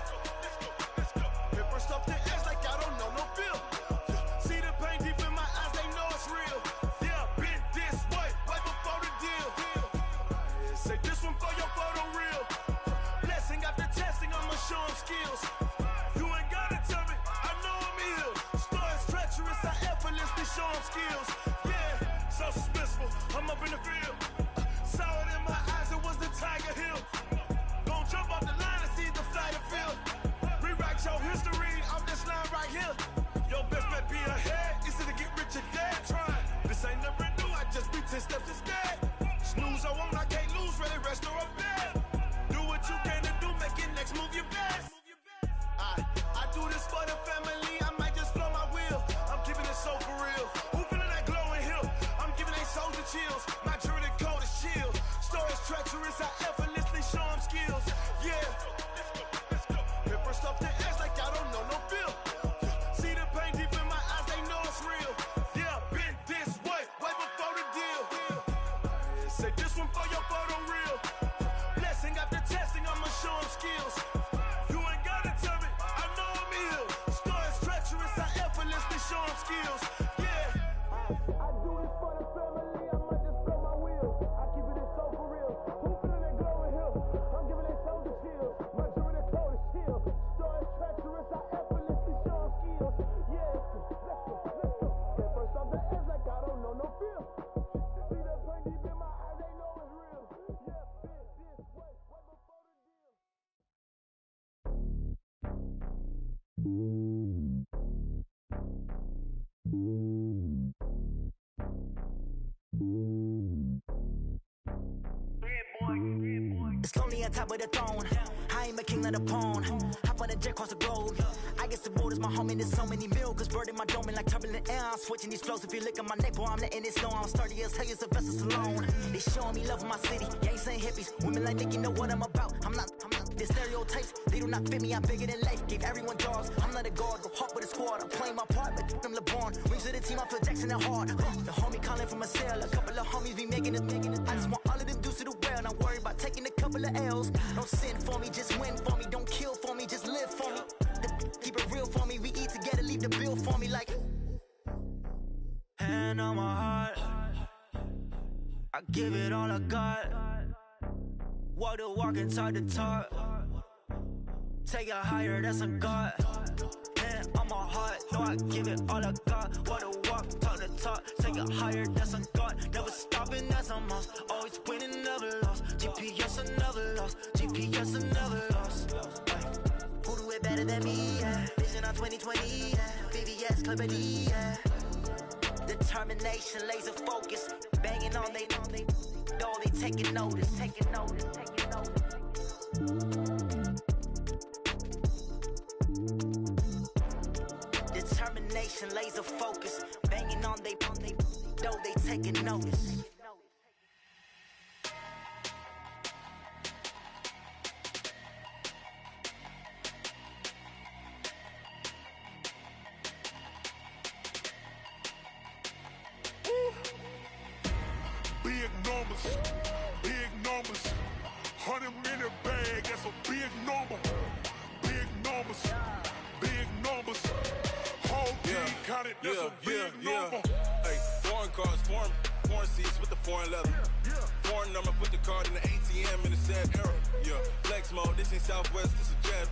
Paper stuff the edge like I don't know no feel. See the pain deep in my eyes, they know it's real. Yeah, been this way, right before the deal. Say this one for your photo real. Blessing after testing, I'ma show them skills. You ain't gotta tell me, I know I'm ill. Stories treacherous, I effortlessly show them skills. Yeah, so suspenseful, I'm up in the field. Saw it in my eyes, it was the Tiger Hill. Gon' jump off the line and see the flight of field. Rewrite your history off this line right here. Your best bet be ahead, easy to get rich or dead. Trying, this ain't never new, I just be 10 steps instead. Snooze I won't, I can't lose, ready, rest or up bed. Do what you can to do, make it next move your best. I do this for the family, I might just blow my wheel. I'm keeping it so for real. Who feeling that glowing hill? I'm giving they soldier chills. My jewelry code is chill. Stories treacherous, I effortlessly show them skills. Yeah. Paper stuff the edge like I don't know no feel. See the pain deep in my eyes, they know it's real. Yeah, been this way, right before the deal. Say this one for your photo real. Blessing after testing, I'ma show them skills. You ain't gotta tell me, I know I'm ill. Stories treacherous, I effortlessly show them skills. Yeah. I do this for the family, I might just blow my wheel. I keep it so for real. Who feeling that glowing hill? I'm giving they soldier chills. My jewelry code is chill. Stories treacherous, I effortlessly show them skills. Yeah, let's go. Get first off the edge like I don't know no feel. See that pain deep in my eyes, they know it's real. Yeah, been this way, right before the deal. It's lonely on top of the throne. I ain't a king of the pawn. Hop on a jet across the globe. I guess the world is my home and there's so many milkers. Bird in my dome and like turbulent air. I'm switching these flows. If you look at my neck, boy, I'm letting it snow. I'm sturdy as hell, as a vessel alone. They showing me love in my city. Gangs and hippies. Women like Nick, you know what I'm about. I'm not the stereotypes. They do not fit me. I'm bigger than life. Give everyone jobs. I'm not a guard. Go hard with a squad. I'm playing my part, but I'm LeBron. Rings of the team, I feel Jackson and hard. The homie calling from a cell. A couple of homies be making it. I just want all of them dudes to the well. Not worry about taking a couple of L's. Don't sin for me, just win for me. Don't kill for me, just live for me. Keep it real for me. We eat together, leave the bill for me like. Hand on my heart, I give it all I got. Walk the walk and talk the talk. Take it higher, that's a God. Hand on my heart, no, I give it all I got. Walk the walk, talk the talk. Take it higher, that's a God. Never stopping, that's a must. Always winning, never lost. GPS, I never lost. GPS, I never proclivity, yeah. Determination, laser focus, banging on they, though they taking notice. Determination, laser focus, banging on they, though they taking notice. Big numbers, 100 in the bag, that's a big number. Big numbers, whole team counted, that's a big number. Hey, foreign cars, foreign seats with the foreign leather. Foreign number, put the card in the ATM in the sad era. Yeah, flex mode, this ain't Southwest, this is jet.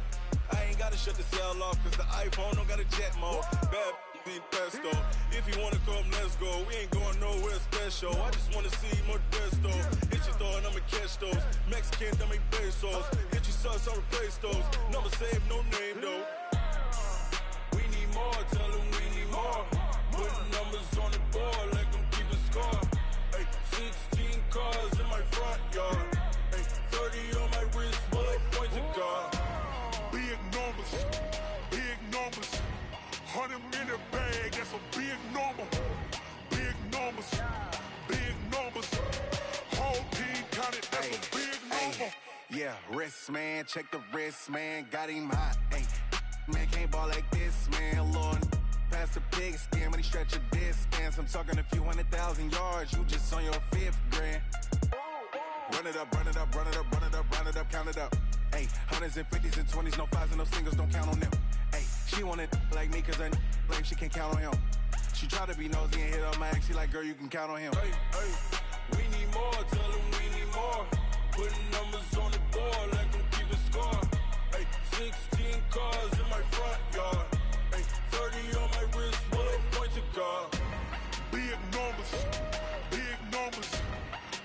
I ain't gotta shut the cell off, cause the iPhone don't got a jet mode. Bad be pesto. If you wanna come, let's go. We ain't going nowhere special. I just wanna see Modesto. Hit your thought, I'ma catch those. Mexican, I make pesos. Hit your sauce, I'll replace those. Number save, no name though. We need more, tell them we need more. Putting numbers on the board, let them keep a score. Hey, 16 cars in my front yard. Hey, 30 on my wrist, bullet points to God. Big numbers, 100 in the bag, that's a big number. Big numbers, whole team counted, that's a big number. Yeah, wrist man, check the wrist man, got him hot. Hey, man can't ball like this, man. Lord, past the pig skin when he stretch a distance. I'm talking a few 100,000 yards, you just on your 5th grand. Run it up, count it up. Hey, hundreds and 50s and 20s, no 5s and no singles, don't count on them. Hey, she want it like me, cause I like she can't count on him. She try to be nosy and hit up my ex, she like, girl, you can count on him. Hey, we need more, tell them we need more. Putting numbers on the board, let them keep a score. Hey, 16 cars in my front yard. Hey, 30 on my wrist, bullet point to God. Big numbers,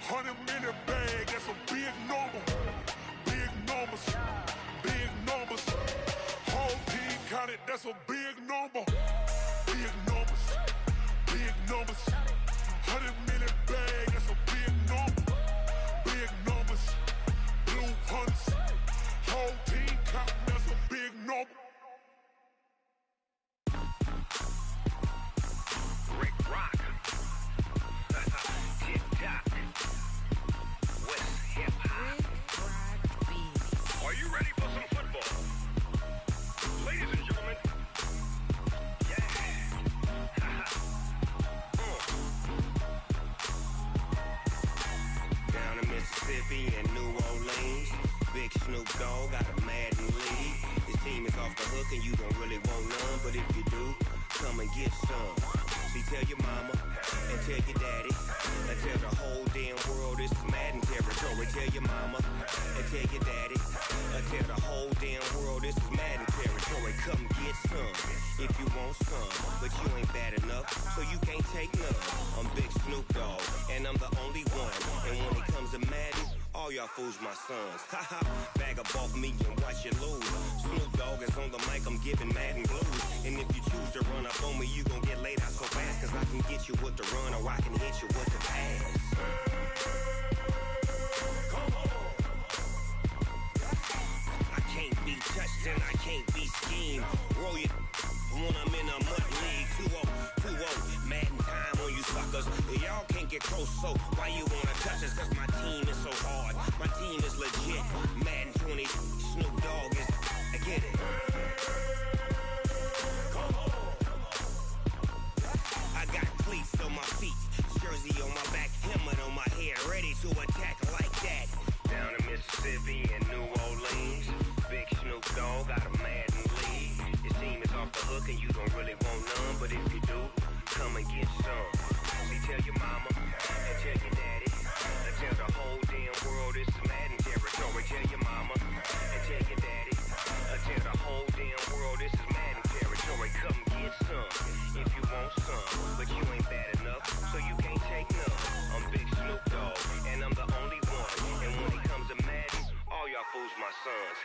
100 in the bag, that's a big number. Big numbers, whole team counted, that's a big number. Big numbers, 100 in the bag, that's a big number. Big numbers, blue hunts, whole team counting, that's a big number. Rick Rock. Tip-top. West hip-hop. Are you ready for some football? Ladies and gentlemen. Yeah. Down in Mississippi and New Orleans, Big Snoop Dogg got a Madden lead. His team is off the hook and you don't really want none, but if you do, come and get some. See, tell your mama and tell your daddy and tell the whole damn world this is Madden territory. Tell your mama and tell your daddy and tell the whole damn world this is Madden territory. Come get some if you want some, but you ain't bad enough, so you can't take none. I'm Big Snoop Dogg and I'm the only one. And when it comes to Madden, all y'all fools my sons. Haha, bag up off me and watch you lose. Snoop Dogg is on the mic, I'm giving Madden blues. And if you choose to run up on me, you gon' get laid out so fast. Cause I can get you with the run or I can hit you with the pass. Come on. I can't be touched and I can't be schemed. Roll it when I'm in a mud league. 2-0, Madden time on you suckers. Y'all can't get close, so why you wanna touch us? Cause my team is so hard, my team is legit. Madden 20, Snoop Dogg is, I get it. Come on. I got cleats on my feet, jersey on my back, helmet on my head, ready to attack like that. Down in Mississippi and New Orleans, Big Snoop Dogg got a Madden lead. His team is off the hook and you don't really want none, but if you do, come and get some. See, tell your mama and tell your daddy and tell the whole damn world this is Madden territory. Tell your mama and tell your daddy and tell the whole damn world this is Madden territory. Come get some if you want some, but you ain't bad enough, so you can't take none. I'm Big Snoop Dogg and I'm the only one. And when it comes to Madden, all y'all fools my sons.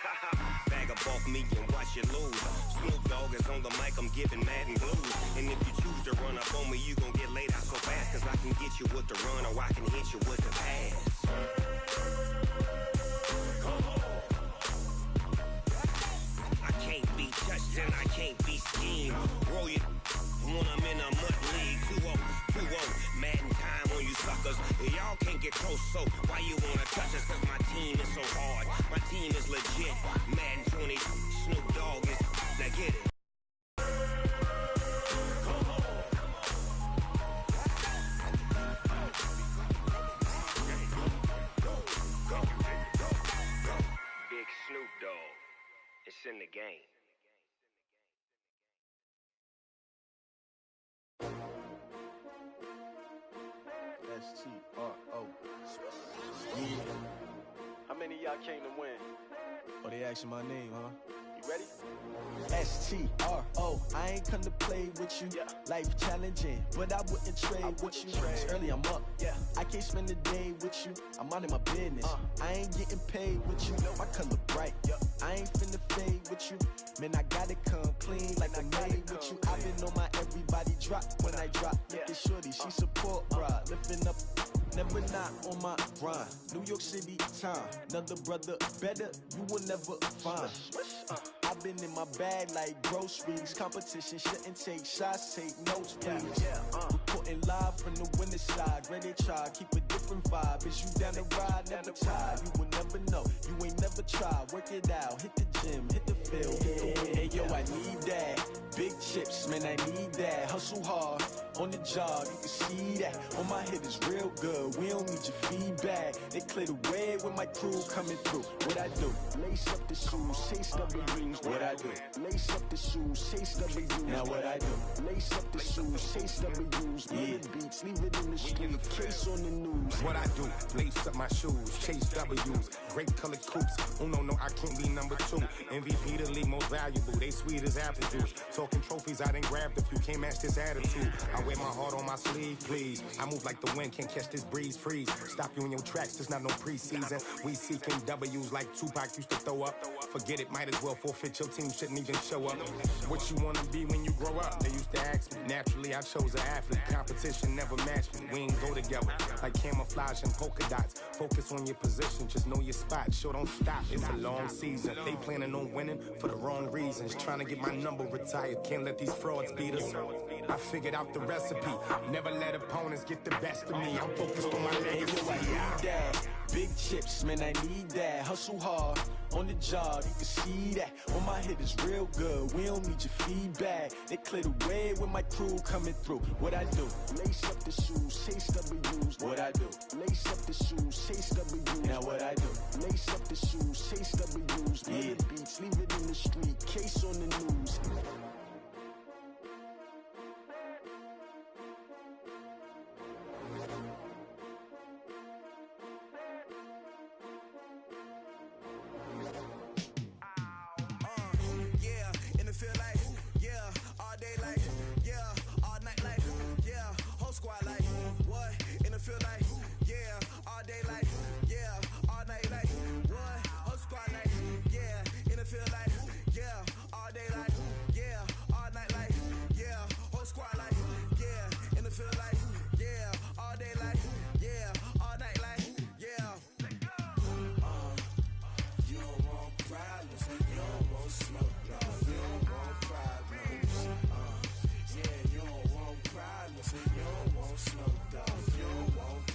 Bag up off me and watch you lose. Snoop Dogg is on the mic, I'm giving mad and blues. And if you choose to run up on me, you gon' get laid out so fast. Cause I can get you with the run or I can hit you with the pass. I can't be touched and I can't be schemed. Roll you when I'm in a mud league. 2-0, mad in time on you suckers. Y'all can't get close, so why you wanna touch us? Cause my team is so hard, my team is legit. Madden 20, Snoop Dogg is, now get it. Big Snoop Dogg, it's in the game. S-T-R-O. Yeah. How many of y'all came to win? Oh, they asking my name, huh? You ready? S-T-R-O. I ain't come to play with you. Life challenging, but I wouldn't trade with you. It's early, I'm up. I can't spend the day with you. I'm minding my business. I ain't getting paid with you. My color bright. I ain't finna fade with you. Man, I gotta come clean like I made with you. I've been on my everybody drop when I drop. Look at shorty, she support bra. Lifting up, never not on my grind. New York City time, another brother better, you will never find. I've been in my bag like groceries. Competition shouldn't take shots, take notes, please. Reporting live from the winter side. Ready to try, keep a different vibe. Is you down the ride, never tired. You will never know, you ain't never tried. Work it out, hit the gym, hit the field. Hey yo, I need that. Big chips, man, I need that. Hustle hard, on the job, you can see that. On my head is real good, we don't need your feedback. They clear the way with my crew coming through. What I do? Lace up the shoes, chase W's. What I do? Lace up the shoes, chase W's. Now what I do? Lace up the shoes, chase W's. Yeah. Beats, leave it in the street, case on the news. What I do? Lace up my shoes, chase W's. Great colored coops. Oh no, I can't be number 2. MVP the league most valuable. They sweet as apple juice. Talking trophies, I didn't grab the few. Can't match this attitude. I wear my heart on my sleeve, please. I move like the wind, can't catch this breeze, freeze. Stop you in your tracks, there's not no preseason. We seeking W's like Tupac used to throw up. Forget it, might as well forfeit. Your team shouldn't even show up. What you wanna be when you grow up? They used to ask me. Naturally, I chose an athlete. Competition never matched me. We ain't go together like camouflage and polka dots. Focus on your position, just know your spot. Show don't stop, it's a long season. They planning on winning for the wrong reasons. Trying to get my number retired, can't let these frauds beat us. I figured out the recipe. Never let opponents get the best of me. I'm focused on my legacy. I need that. Big chips, man, I need that. Hustle hard, on the job, you can see that. On my head is real good, we don't need your feedback. They clear the way with my crew coming through. What I do? Lace up the shoes, chase W's. What I do? Lace up the shoes, chase W's. Now what I do? Lace up the shoes, chase W's. Yeah. Beats, leave it in the street, case on the news. You don't want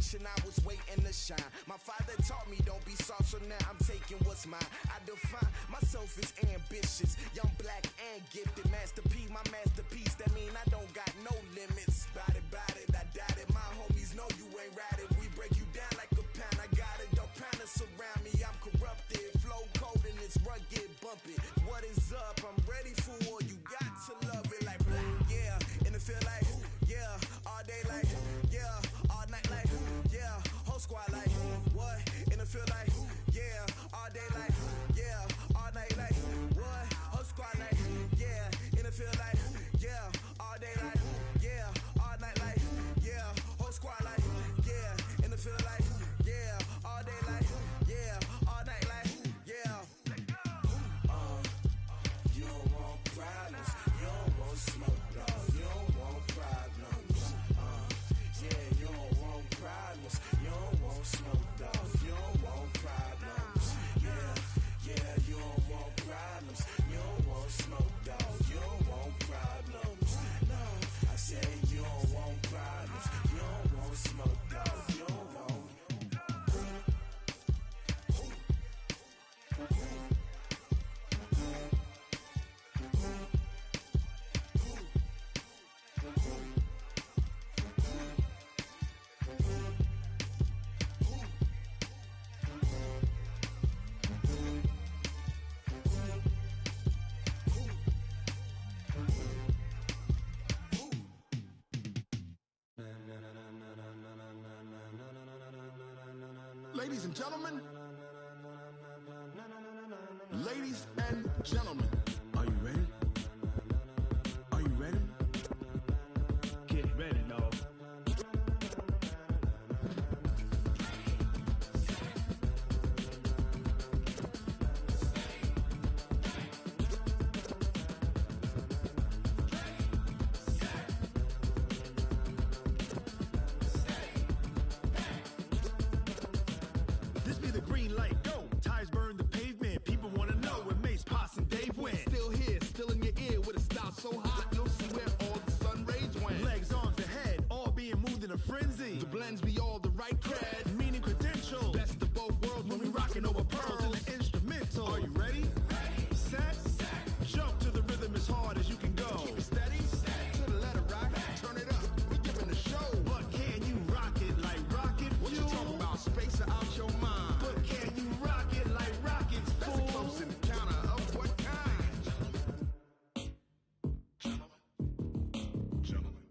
generation, I was waiting to shine. My father taught me don't be soft, so now I'm taking what's mine. I define myself as ambitious, young, black, and gifted. Master P, my masterpiece, that mean I don't got no limits. Bout it, I doubt it. My homies know you ain't ratted. We break you down like a pound. I got it, don't pound to surround me. I'm corrupted, flow cold and it's rugged, bumpy. What is up? I'm ready for war. You got to love it like black, yeah. And it feel like, yeah. All day like, yeah. All night like, yeah. Whole squad like, what? And it feel like, yeah. All day like, yeah. All night like, what? Whole squad like, yeah. And it feel like, yeah. All day like, yeah. All night like, yeah. Whole squad like, yeah. And it feel like, yeah. All day like, yeah. All night like, yeah. You don't want problems, you don't want smoke, dog. You don't want problems. Yeah, you don't want problems, you don't want smoke, dog. You don't want problems. Yeah, you don't want problems, you don't want smoke, dog. You don't want problems. No, I said you don't want problems, you don't want smoke, dog. You don't want. Ladies and gentlemen, ladies and gentlemen, are you ready? Are you ready? Get ready, dog. This be the green light, go. Tires burn the pavement. People wanna know where Mace, Potts, and Dave went. Still here, still in your ear with a style so hot, you'll see where all the sun rays went. Legs, arms, the head, all being moved in a frenzy. The blends be all the right cred, meaning credentials. Best of both worlds when we rockin' over pearls in the instrumental. Are you ready? Set, jump to the rhythm as hard as you can go. Keep it steady, to the letter rock, turn it up, we giving the show. But can you rock it like rocket fuel? What you talking about, space out your mind? But can you rock it like rockets, fool? That's a close encounter of what kind?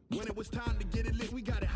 When it was time to get it lit, we got it